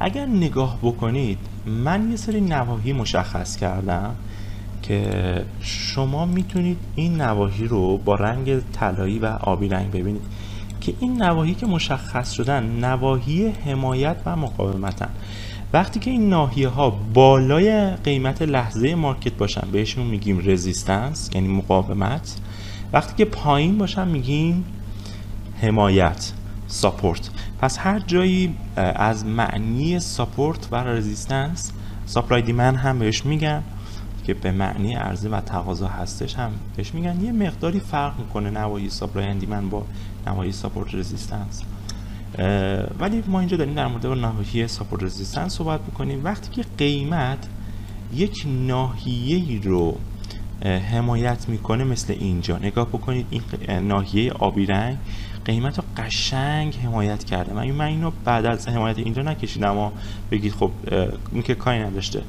اگر نگاه بکنید من یه سری نواحی مشخص کردم که شما میتونید این نواحی رو با رنگ طلایی و آبی رنگ ببینید که این نواحی که مشخص شدن نواحی حمایت و مقاومتن. وقتی که این ناحیه ها بالای قیمت لحظه مارکت باشن بهشون میگیم رزیستنس، یعنی مقاومت. وقتی که پایین باشن میگیم حمایت، ساپورت. پس هر جایی از معنی ساپورت و رزیستنس، سپلای دیمند هم بهش میگن که به معنی عرضه و تقاضا هستش هم بهش میگن. یه مقداری فرق میکنه نواحی سپلای اند دیمند با نواحی ساپورت رزیستنس، ولی ما اینجا داریم در مورد ناحیه ساپورت رزیستنس صحبت میکنیم. وقتی که قیمت یک ناحیه‌ای رو حمایت میکنه، مثل اینجا نگاه بکنید، این ناحیه آبی رنگ قیمت رو قشنگ حمایت کرده. من اینو بعد از حمایت اینجا نکشیدم اما بگید خب این که کاری نداشته،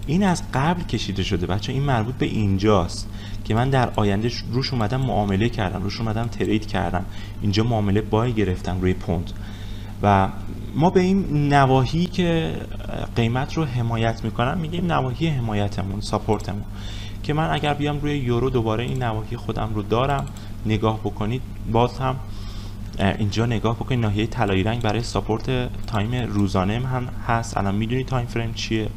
این از قبل کشیده شده بچه. این مربوط به اینجاست که من در آینده روش اومدم معامله کردم، روش اومدم ترید کردم. اینجا معامله بای گرفتم روی پوند و ما به این نواحی که قیمت رو حمایت میکنن میگیم نواحی حمایتمون، ساپورتمون. که من اگر بیام روی یورو دوباره این نواحی خودم رو دارم، نگاه بکنید باز هم اینجا نگاه بکنید ناحیه طلایی رنگ برای ساپورت تایم روزانه هم هست. الان میدونید تایم فریم چیه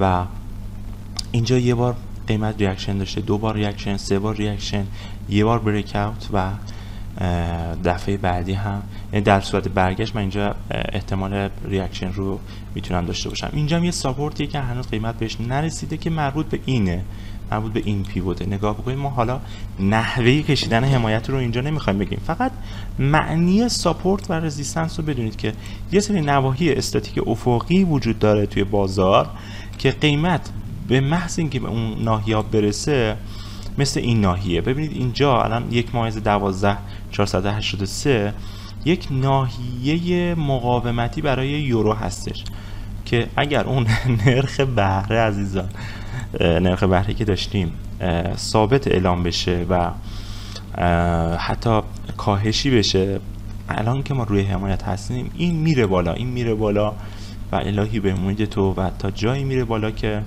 و اینجا یه بار قیمت ریاکشن داشته، 2 بار ریاکشن، 3 بار ریاکشن، یه بار بریک اوت و دفعه بعدی هم، یعنی در صورت برگشت من اینجا احتمال ریاکشن رو میتونم داشته باشم. اینجا هم یه ساپورتیه که هنوز قیمت بهش نرسیده که مربوط به اینه، مربوط به این پیوته. نگاه بکنید ما حالا نحوه کشیدن حمایت رو اینجا نمیخوایم بگیم، فقط معنی ساپورت و رزیستنس رو بدونید که یه سری نواحی استاتیک افقی وجود داره توی بازار که قیمت به محض اینکه به اون ناحیه برسه، مثل این ناحیه ببینید اینجا الان 1.12.483 یک ناحیه مقاومتی برای یورو هستش که اگر اون نرخ بهره عزیزان، نرخ بهره که داشتیم ثابت اعلام بشه و حتی کاهشی بشه، الان که ما روی حمایت هستیم این میره بالا، این میره بالا و الهی به امید تو و تا جایی میره بالا که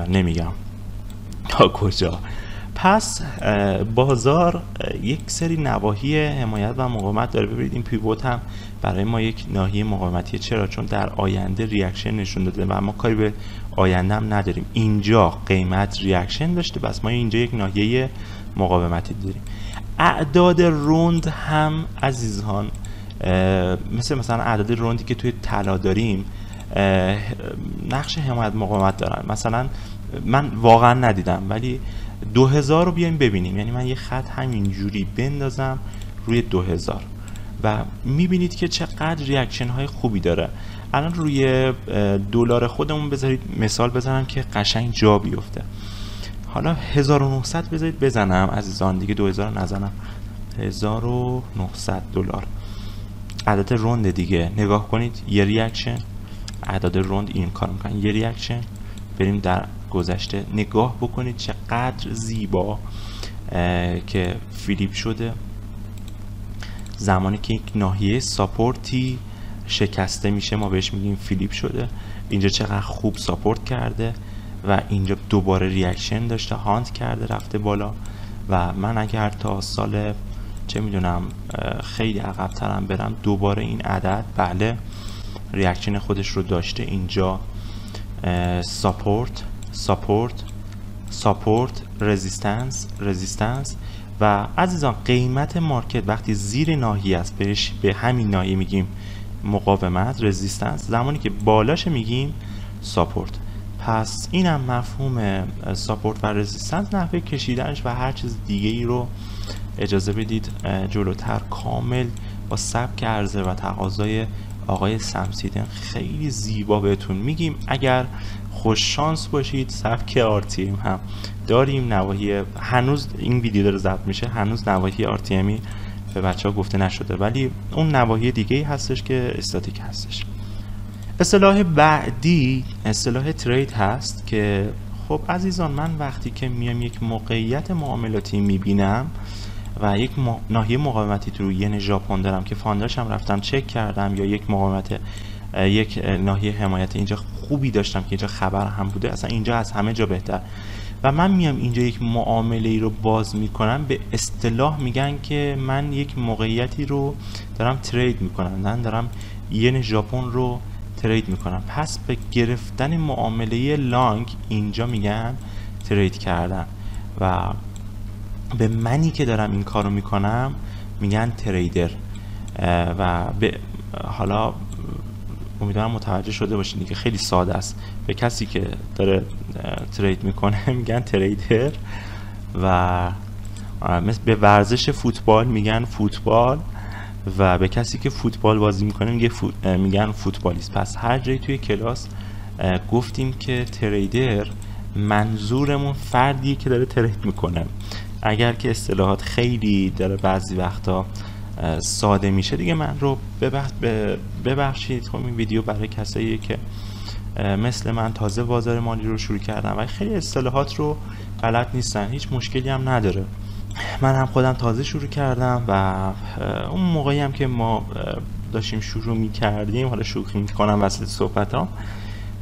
نمیگم تا کجا. پس بازار یک سری نواحی حمایت و مقاومت داره. ببینید این پیوت هم برای ما یک ناحیه مقاومتیه. چرا؟ چون در آینده ریاکشن نشون داده و ما کاری به آینده هم نداریم. اینجا قیمت ریاکشن داشته، بس ما اینجا یک ناحیه مقاومتی داریم. اعداد روند هم عزیزان مثلا اعداد روندی که توی طلا داریم نقش حمایت مقاومت دارن. مثلا من واقعا ندیدم ولی 2000 رو بیایم ببینیم، یعنی من یه خط همینجوری بندازم روی 2000 و میبینید که چقدر ریاکشن های خوبی داره. الان روی دلار خودمون بذارید مثال بزنم که قشنگ جا بیفته. حالا 1900 بذارید بزنم عزیزان، دیگه 2000 نزنم، 1900 دلار عدد روند دیگه. نگاه کنید یه ریاکشن، اعداد روند این کار میکنن، یه ریاکشن. بریم در گذشته نگاه بکنید چقدر زیبا که فلیپ شده. زمانی که یک ناحیه ساپورتی شکسته میشه ما بهش میگیم فلیپ شده. اینجا چقدر خوب ساپورت کرده و اینجا دوباره ریاکشن داشته، هانت کرده رفته بالا. و من اگر تا سال چه میدونم خیلی عقب ترم برم، دوباره این عدد بله ریاکشن خودش رو داشته. اینجا ساپورت ساپورت، رزیستنس و عزیزان قیمت مارکت وقتی زیر ناحیه است بهش به همین ناحیه میگیم مقاومت، رزیستنس، زمانی که بالاش میگیم ساپورت. پس اینم مفهوم ساپورت و رزیستنس، نحوه کشیدنش و هر چیز دیگه ای رو اجازه بدید جلوتر کامل با سبک عرضه و تقاضای آقای سمسیدن خیلی زیبا بهتون میگیم. اگر خوش شانس باشید سبک RTM هم داریم، نواحی هنوز این ویدیو داره ضبط میشه، هنوز نواحی RTMی به بچه‌ها گفته نشده، ولی اون نواحی دیگه هستش که استاتیک هستش. اصطلاح بعدی اصطلاح ترید هست که خب عزیزان من وقتی که میام یک موقعیت معاملاتی میبینم و یک ناحیه مقاومتی تو ین ژاپن دارم که فاندرش هم رفتم چک کردم، یا یک مقاومت یک ناحیه حمایت اینجا خوبی داشتم که اینجا خبر هم بوده، اصلا اینجا از همه جا بهتر، و من میام اینجا یک معامله ای رو باز میکنم، به اصطلاح میگن که من یک موقعیتی رو دارم ترید میکنم، من دارم ین ژاپن رو ترید میکنم. پس به گرفتن معامله لانگ اینجا میگن ترید کردن و به منی که دارم این کارو میکنم میگن تریدر. و حالا امیدوارم متوجه شده باشید که خیلی ساده است. به کسی که داره ترید میکنه میگن تریدر و مثل به ورزش فوتبال میگن فوتبال و به کسی که فوتبال بازی میکنه میگن فوتبالیست. پس هر جایی توی کلاس گفتیم که تریدر منظورمون فردیه که داره ترید میکنه. اگر که اصطلاحات خیلی داره بعضی وقتا ساده میشه دیگه من رو ببخشید. خب این ویدیو برای کساییه که مثل من تازه بازار مالی رو شروع کردم و خیلی اصطلاحات رو بلد نیستن، هیچ مشکلی هم نداره. من هم خودم تازه شروع کردم و اون موقعی هم که ما داشتیم شروع میکردیم، حالا شوخی میکنم وسط صحبتام،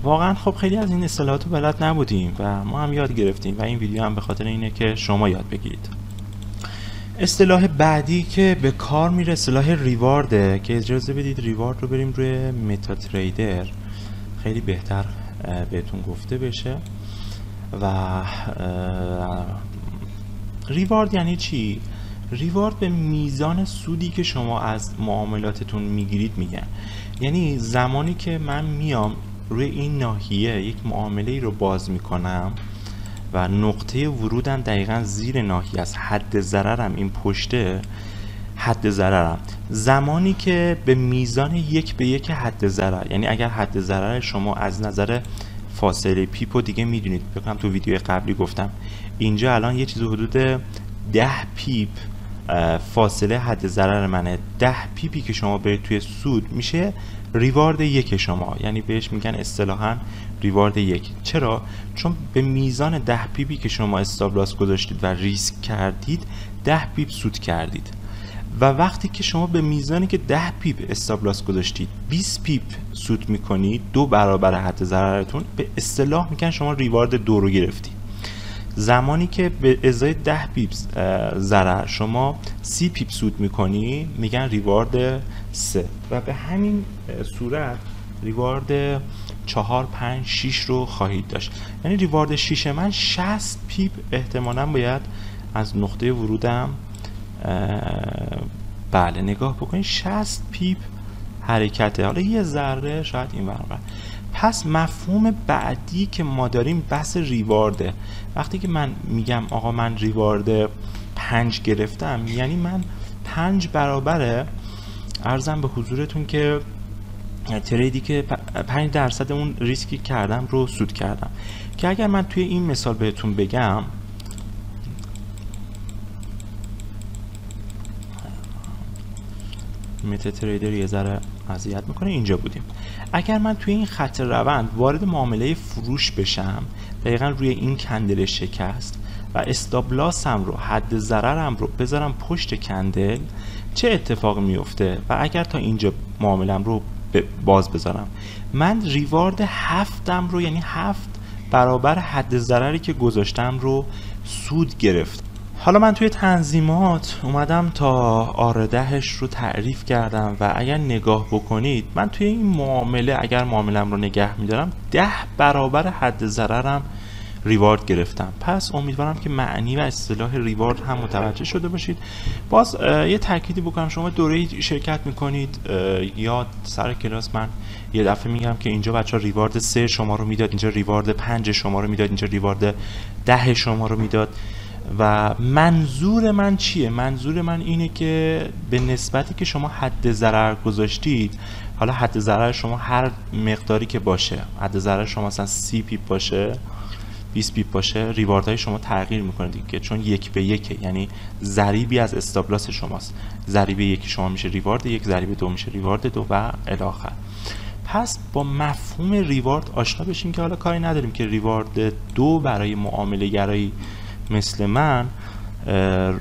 واقعا خب خیلی از این اصطلاحات رو بلد نبودیم و ما هم یاد گرفتیم و این ویدیو هم به خاطر اینه که شما یاد بگیرید. اصطلاح بعدی که به کار میره اصطلاح ریوارده که اجازه بدید ریوارد رو بریم روی متا تریدر خیلی بهتر بهتون گفته بشه. و ریوارد یعنی چی؟ ریوارد به میزان سودی که شما از معاملاتتون میگیرید میگن. یعنی زمانی که من میام روی این ناحیه یک معامله رو باز میکنم و نقطه ورودم دقیقا زیر ناحیه است، حد ضررم این پشته حد ضررم، زمانی که به میزان 1:1 حد ضرر، یعنی اگر حد ضرر شما از نظر فاصله پیپو دیگه میدونید، بکنم تو ویدیو قبلی گفتم اینجا الان یه چیز حدود 10 پیپ فاصله حد ضرر منه. 10 پیپی که شما برید توی سود میشه ریوارد 1 شما، یعنی بهش میگن اصطلاحاً ریوارد 1. چرا؟ چون به میزان 10 پیپی که شما استاپ لاس گذاشتید و ریسک کردید 10 پیپ سود کردید، و وقتی که شما به میزانی که 10 پیپ استاپ لاس گذاشتید 20 پیپ سود میکنید، 2 برابر حد ضررتون، به اصطلاح میگن شما ریوارد 2 رو گرفتید. زمانی که به ازای 10 پیپ ضرر شما 30 پیپ سود میکنی میگن ریوارد 3. و به همین صورت ریوارد 4 5 6 رو خواهید داشت. یعنی ریوارد 6 من 60 پیپ احتمالاً باید از نقطه ورودم بله نگاه بکنید 60 پیپ حرکته، حالا یه ذره شاید این برابر. پس مفهوم بعدی که ما داریم بحث ریوارده. وقتی که من میگم آقا من ریوارد 5 گرفتم، یعنی من 5 برابره عرضم به حضورتون که تریدی که 5% اون ریسکی کردم رو سود کردم. که اگر من توی این مثال بهتون بگم متا تریدر یه ذره اذیت میکنه، اینجا بودیم. اگر من توی این خط روند وارد معامله فروش بشم دقیقا روی این کندل شکست و استاپ لاسم رو حد ضررم رو بذارم پشت کندل، چه اتفاق میفته؟ و اگر تا اینجا معاملم رو باز بذارم، من ریوارد 7م رو، یعنی 7 برابر حد ضرری که گذاشتم رو سود گرفت. حالا من توی تنظیمات اومدم تا آردهش رو تعریف کردم و اگر نگاه بکنید من توی این معامله اگر معاملم رو نگه میدارم 10 برابر حد ضررم ریوارد گرفتم. پس امیدوارم که معنی و اصطلاح ریوارد هم متوجه شده باشید. باز یه تأکیدی بکنم، شما دوره شرکت میکنید یا سر کلاس من یه دفعه میگم که اینجا بچه‌ها ریوارد 3 شما رو میداد، اینجا ریوارد 5 شما رو میداد، اینجا ریوارد 10 شما رو میداد. و منظور من چیه؟ منظور من اینه که به نسبتی که شما حد ضرر گذاشتید، حالا حد ضرر شما هر مقداری که باشه، حد ضرر شما مثلا 30 پیپ باشه، 20 پیپ باشه، ریواردهای شما تغییر میکنه دیگه، چون 1 به 1، یعنی ضریبی از استاپ لاس شماست. ضریب 1 شما میشه ریوارد 1، ضریب 2 میشه ریوارد 2 و الی آخر. پس با مفهوم ریوارد آشنا بشین که حالا کاری نداریم که ریوارد 2 برای معامله گرایی مثل من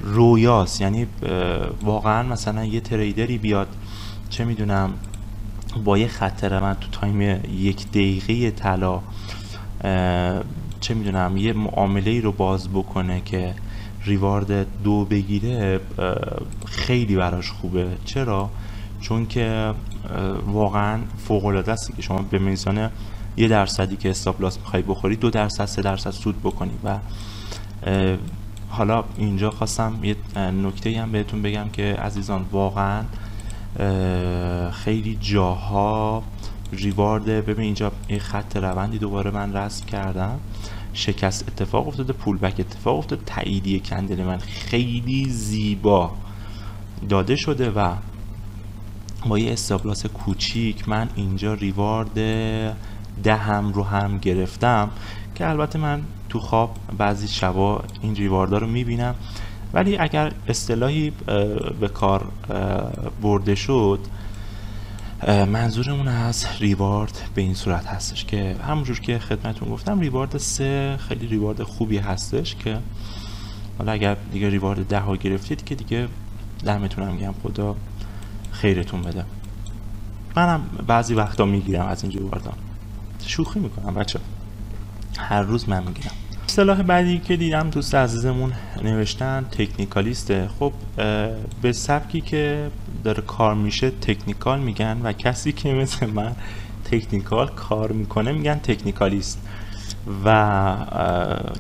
رویاست. یعنی واقعا مثلا یه تریدری بیاد چه میدونم با یه خط روند تو تایم 1 دقیقه طلا چه میدونم یه معامله رو باز بکنه که ریوارد 2 بگیره، خیلی براش خوبه. چرا؟ چون که واقعا فوق العاده است که شما به میزان 1% که استاپ لاس میخوای بخوری 2% 3% سود بکنی. و حالا اینجا خواستم یه نکته هم بهتون بگم که عزیزان، واقعا خیلی جاها ریوارد، ببین اینجا یه خط روندی دوباره من رسم کردم، شکست اتفاق افتاده، پول بک اتفاق افتاده، تاییدیه کندل من خیلی زیبا داده شده و با یه استاپ لاس کوچیک من اینجا ریوارد 10 هم رو هم گرفتم، که البته من تو خواب بعضی شبا این ریواردها رو میبینم، ولی اگر اصطلاحی به کار برده شد، منظورمون از ریوارد به این صورت هستش که همونجور که خدمتون گفتم ریوارد 3 خیلی ریوارد خوبی هستش که حالا اگر دیگه ریوارد 10 ها گرفتید که دیگه دمتون هم گرم، خدا خیرتون بده. منم بعضی وقتا میگیرم از این ریواردها، شوخی میکنم بچه، هر روز من میگیرم. اصطلاح بعدی که دیدم دوست عزیزمون نوشتن تکنیکالیسته. خب به سبکی که داره کار میشه تکنیکال میگن و کسی که مثل من تکنیکال کار میکنه میگن تکنیکالیست، و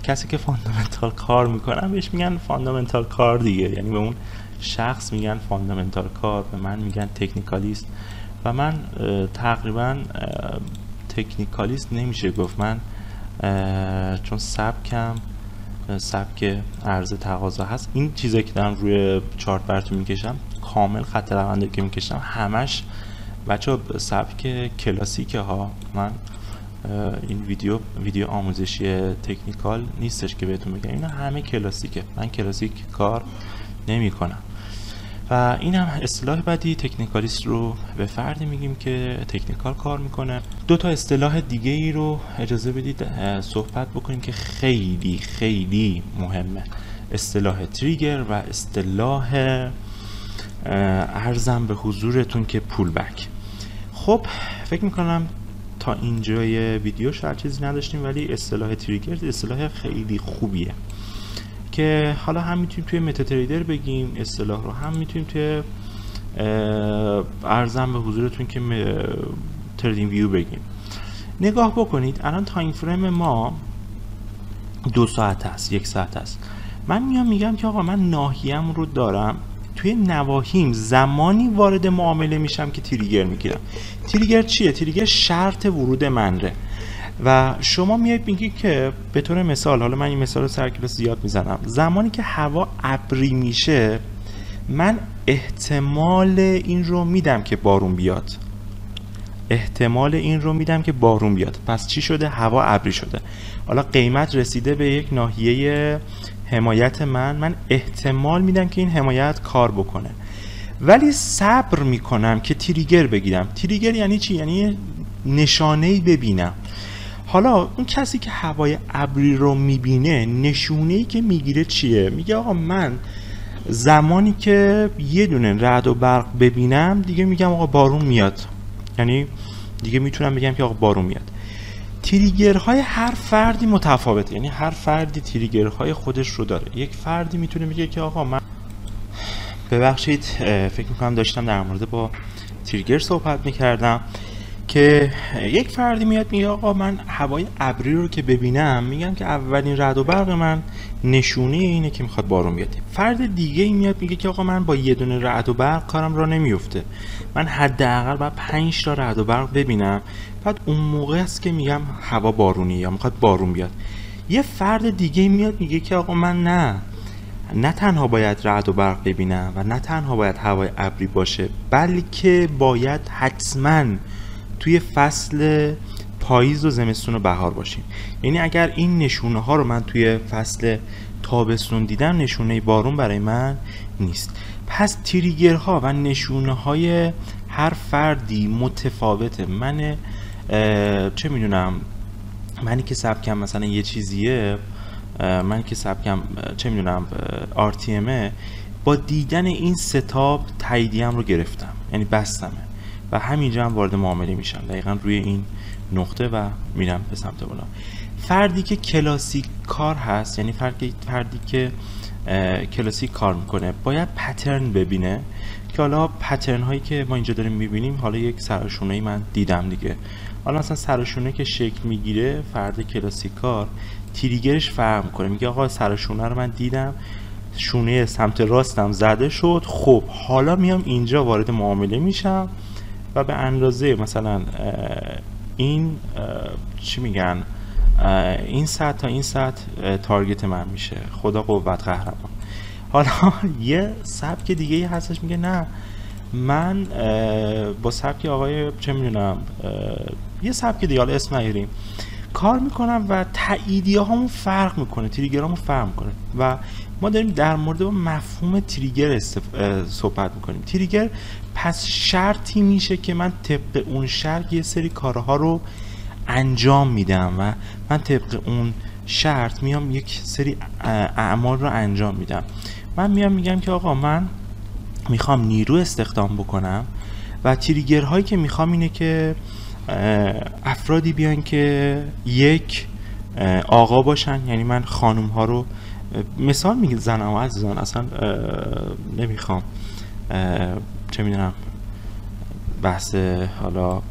کسی که فاندامنتال کار میکنه بهش میگن فاندامنتال کار دیگه، یعنی به اون شخص میگن فاندامنتال کار، به من میگن تکنیکالیست. و من تقریبا تکنیکالیست نمیشه گفت، من چون سبکم سبک عرضه تقاضا هست، این چیزایی که دارم روی چارت براتون میکشم کامل خط روندی که میکشم همش بچه سبک کلاسیکه ها. من این ویدیو آموزشی تکنیکال نیستش که بهتون بگم، اینا همه کلاسیکه، من کلاسیک کار نمی کنم. و این هم اصطلاح بعدی تکنیکالیست رو به فردی میگیم که تکنیکال کار میکنه. 2 تا اصطلاح دیگه ای رو اجازه بدید صحبت بکنیم که خیلی خیلی مهمه، اصطلاح تریگر و اصطلاح ارزم به حضورتون که پول بک. خب فکر میکنم تا اینجای ویدیو شاید چیزی نداشتیم، ولی اصطلاح تریگر اصطلاح خیلی خوبیه که حالا هم میتونیم توی متا تریدر بگیم اصطلاح رو، هم میتونیم توی ارزم به حضورتون که تریدینگ ویو بگیم. نگاه بکنید الان تایم فریم ما 2 ساعت است، 1 ساعت است. من میگم که آقا من ناحیه‌ام رو دارم، توی نواحیم زمانی وارد معامله میشم که تریگر میگیرم. تریگر چیه؟ تریگر شرط ورود منره. و شما میایید میگی که به طور مثال، حالا من این مثال رو سر کلاس زیاد میزنم، زمانی که هوا ابری میشه من احتمال این رو میدم که بارون بیاد، پس چی شده؟ هوا ابری شده، حالا قیمت رسیده به یک ناحیه حمایت من احتمال میدم که این حمایت کار بکنه، ولی صبر میکنم که تریگر بگیرم. تریگر یعنی چی؟ یعنی نشانه‌ای ببینم. حالا اون کسی که هوای ابری رو میبینه نشونه‌ای که میگیره چیه؟ میگه آقا من زمانی که یه دونه رعد و برق ببینم دیگه میگم آقا بارون میاد، یعنی دیگه میتونم بگم که آقا بارون میاد. تریگرهای هر فردی متفاوته، یعنی هر فردی تریگرهای خودش رو داره. یک فردی میتونه بگه که آقا من ببخشید فکر میکنم داشتم در مورد با تریگر صحبت میکردم که که یک فردی میاد میگه آقا من هوای ابری رو که ببینم میگم که اولین رعد و برق من نشونه اینه که میخواد بارون بیاد. فرد دیگه این میاد میگه که آقا من با یه دونه رعد و برق کارم را نمیفته، من حداقل باید 5 تا رعد و برق ببینم، بعد اون موقع است که میگم هوا بارونی یا میخواد بارون بیاد. یه فرد دیگه میاد میگه که آقا من نه تنها باید رعد و برق ببینم و نه تنها باید هوای ابری باشه، بلکه باید حتما توی فصل پاییز و زمستون و بهار باشیم. یعنی اگر این نشونه ها رو من توی فصل تابستون دیدم، نشونه بارون برای من نیست. پس تریگرها و نشونه های هر فردی متفاوته. من چه میدونم، منی که سبکم مثلا یه چیزیه، من که سبکم چه میدونم RTMه، با دیدن این ستاب تاییدیم رو گرفتم، یعنی بستمه و همینجا هم وارد معامله میشم دقیقا روی این نقطه و میرم به سمت بالا. فردی که کلاسیک کار هست، یعنی فردی که کلاسیک کار میکنه، باید پترن ببینه که حالا پترن هایی که ما اینجا داریم میبینیم، حالا یک سرشونه‌ای من دیدم دیگه. حالا مثلا سرشونه که شکل میگیره، فرد کلاسیک کار تریگرش فرق میکنه، میگه آقا سرشونه رو من دیدم، شونه سمت راستم زده شد، خب حالا میام اینجا وارد معامله میشم و به اندازه مثلا این چی میگن، این سطح تا این سطح تارگت من میشه، خدا قوت قهرمان. حالا یه سبک دیگه هستش میگه نه، من با سبک آقای چه میدونم یه سبک دیگه، حالا اسم نگیریم، کار میکنم و تاییدیه هامون فرق میکنه، تریگر هامون فرق میکنه و ما داریم در مورد با مفهوم تریگر صحبت میکنیم. تریگر پس شرطی میشه که من طبق اون شرط یه سری کارها رو انجام میدم و من طبق اون شرط میام یک سری اعمال رو انجام میدم. من میام میگم که آقا من میخوام نیرو استخدام بکنم و تریگر هایی که میخوام اینه که افرادی بیان که یک آقا باشن، یعنی من خانم ها رو مثال میزنم عزیزان، اصلا نمیخوام چه میدونم بحث حالا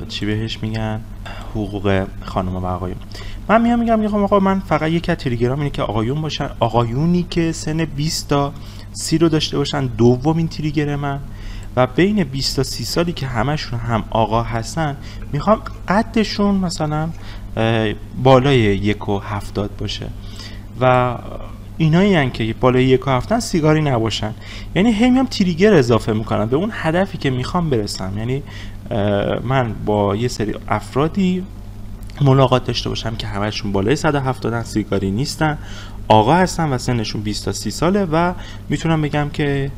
چی بهش میگن، حقوق خانم و آقایون. من میگم آقا من فقط یک از تریگرام اینه که آقایون باشن، آقایونی که سن 20 تا 30 رو داشته باشن، دومین تریگر من، و بین 20 تا 30 سالی که همشون هم آقا هستن میخوام قدشون مثلا بالای 1.70 باشه و اینایی هن که بالای 1.7 سیگاری نباشن. یعنی هی میام تریگر اضافه میکنم به اون هدفی که میخوام برسم. یعنی من با یه سری افرادی ملاقات داشته باشم که همشون بالای 170 سیگاری نیستن، آقا هستن و سنشون 20 تا 30 ساله و میتونم بگم که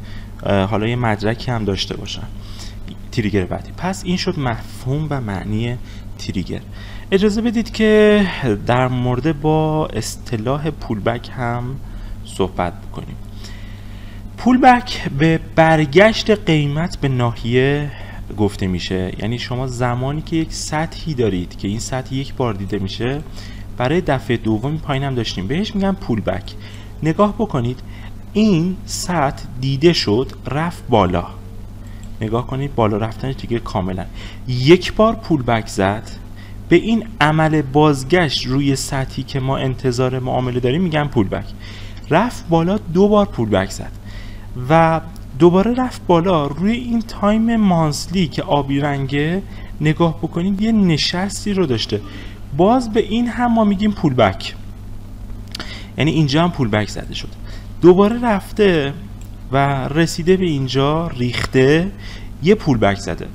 حالا یه مدرکی هم داشته باشن. تریگر بعدی. پس این شد مفهوم و معنی تریگر. اجازه بدید که در مورد با اصطلاح پولبک هم صحبت بکنیم. پولبک به برگشت قیمت به ناحیه گفته میشه. یعنی شما زمانی که یک سطحی دارید که این سطح یک بار دیده میشه، برای دفعه دوم پایین هم داشتیم، بهش میگن پولبک. نگاه بکنید، این سطح دیده شد رفت بالا، نگاه کنید بالا رفتنش دیگه کاملا یک بار پولبک زد، به این عمل بازگشت روی سطحی که ما انتظار معامله داریم میگن پولبک. رفت بالا، دو بار پولبک زد و دوباره رفت بالا. روی این تایم مانسلی که آبی رنگه نگاه بکنید یه نشستی رو داشته، باز به این هم ما میگیم پولبک. یعنی اینجا هم پولبک زده شد، دوباره رفته و رسیده به اینجا ریخته، یه پولبک زده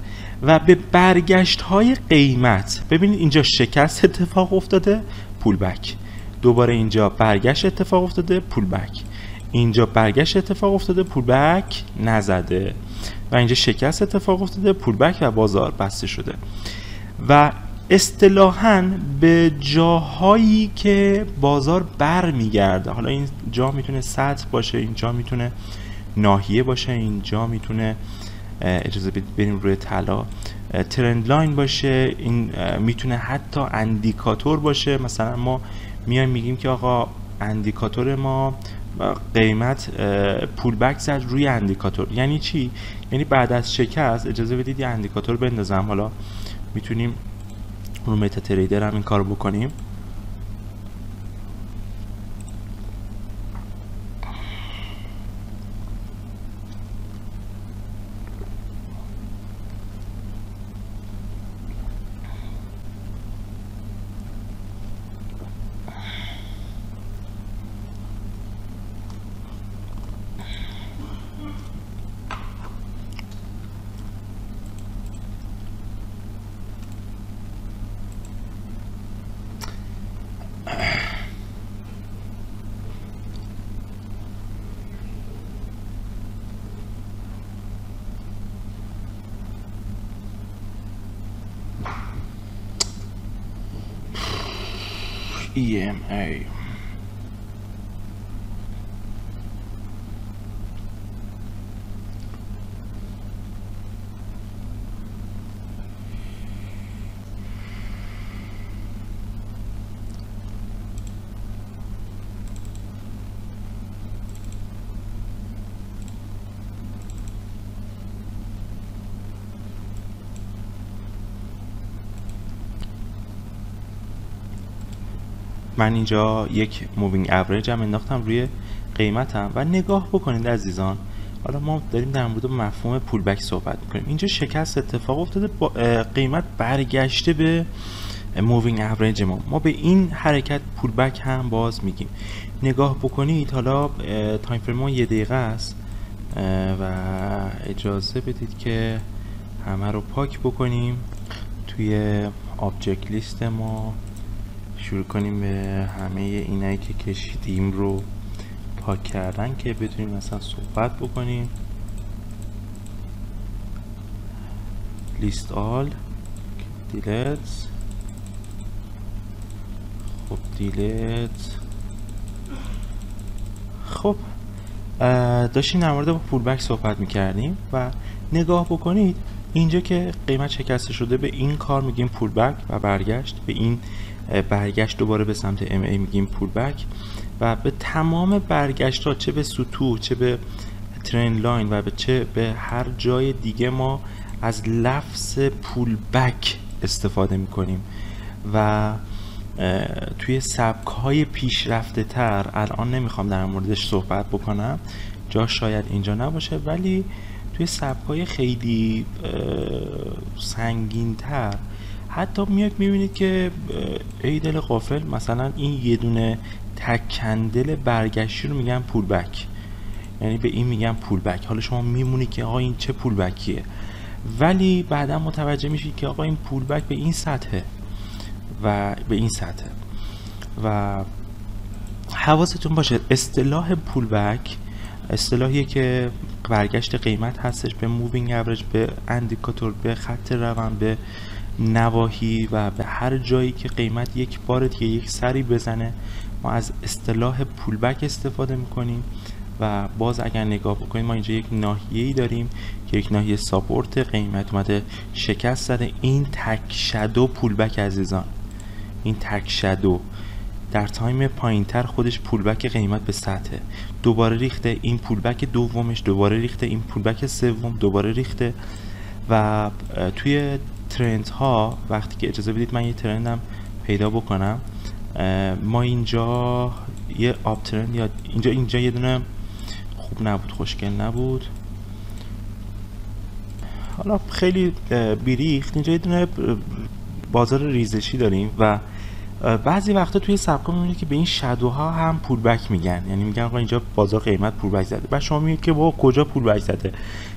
و به برگشت های قیمت ببینید اینجا شکست اتفاق افتاده، پولبک، دوباره اینجا برگشت اتفاق افتاده، پولبک، اینجا برگشت اتفاق افتاده، پولبک نزده و اینجا شکست اتفاق افتاده، پولبک و بازار بسته شده. و اصطلاحاً به جاهایی که بازار بر میگرده، حالا این جا میتونه سطح باشه، اینجا میتونه ناحیه باشه، اینجا میتونه اجازه بدید بریم روی طلا ترند لاین باشه، این میتونه حتی اندیکاتور باشه. مثلا ما میایم میگیم که آقا اندیکاتور ما قیمت پولبک زد روی اندیکاتور. یعنی چی؟ یعنی بعد از شکست اجازه بدید یه اندیکاتور بندازم، حالا میتونیم رو متا تریدر هم این کار بکنیم. EMA من اینجا یک مووینگ اوریج هم انداختم روی قیمتم و نگاه بکنید عزیزان، حالا ما داریم در مورد مفهوم پول بک صحبت میکنیم. اینجا شکست اتفاق افتاده، با قیمت برگشته به مووینگ اوریج ما به این حرکت پول بک هم باز میگیم. نگاه بکنید، حالا تایم فریم ما 1 دقیقه است و اجازه بدید که همه رو پاک بکنیم. توی آبجکت لیست ما شروع کنیم به همه اینایی که کشیدیم رو پاک کردن که بتونیم مثلا صحبت بکنیم. لیست آل، دیلیت، خب دیلیت. خب داشتیم در مورد پول بک صحبت میکردیم و نگاه بکنید اینجا که قیمت شکسته شده، به این کار میگیم پول بک و برگشت، به این برگشت دوباره به سمت MA میگیم پول بک و به تمام برگشت ها، چه به سطوح، چه به ترند لاین و چه به هر جای دیگه، ما از لفظ پول بک استفاده میکنیم و توی سبک های پیشرفته تر الان نمیخوام در موردش صحبت بکنم، جا شاید اینجا نباشه، ولی توی سبک های خیلی سنگین تر حتی میاد میبینید که ای دل غافل، مثلا این یه دونه تک کندل برگشتی رو میگن پول بک، یعنی به این میگن پول بک. حالا شما میمونی که آقا این چه پول بکیه، ولی بعدا متوجه میشید که آقا این پول بک به این سطحه و به این سطحه. و حواستون باشه اصطلاح پول بک اصطلاحیه که برگشت قیمت هستش به مووینگ اوریج، به اندیکاتور، به خط روان، به نواحی و به هر جایی که قیمت یک بار دیگه یک سری بزنه ما از اصطلاح پول بک استفاده میکنیم. و باز اگر نگاه بکنیم ما اینجا یک ناحیه‌ای داریم که یک ناحیه ساپورت، قیمت اومده شکست زده، این تک شادو پول بک عزیزان، این تک شادو در تایم پایینتر خودش پول بک قیمت به سطح، دوباره ریخته، این پول بک دومش دوباره ریخته، این پول بک سوم دوباره ریخته. و توی ترند ها وقتی که اجازه بدید من یه ترندم پیدا بکنم، ما اینجا یه آپ ترند یا اینجا یه دونه خوب نبود، خوشگل نبود، حالا خیلی بیریخت. اینجا یه دونه بازار ریزشی داریم و بعضی وقتا توی سبکا میبینید که به این شادوها هم پول بک میگن، یعنی میگن آقا اینجا بازار قیمت پول بک زده، بعد شما میگید که با کجا پول بک زده؟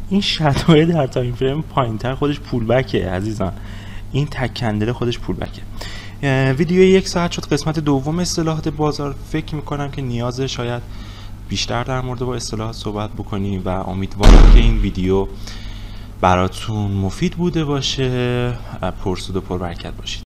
این شادوه در تایم فریم پایینتر خودش پول بکه عزیزان، این تک کندل خودش پول بکه. ویدیو 1 ساعت شد، قسمت دوم اصطلاحات بازار. فکر میکنم که نیاز شاید بیشتر در مورد با اصطلاحات صحبت بکنیم و امیدوارم که این ویدیو براتون مفید بوده باشه. پرسود و پربرکت باشید.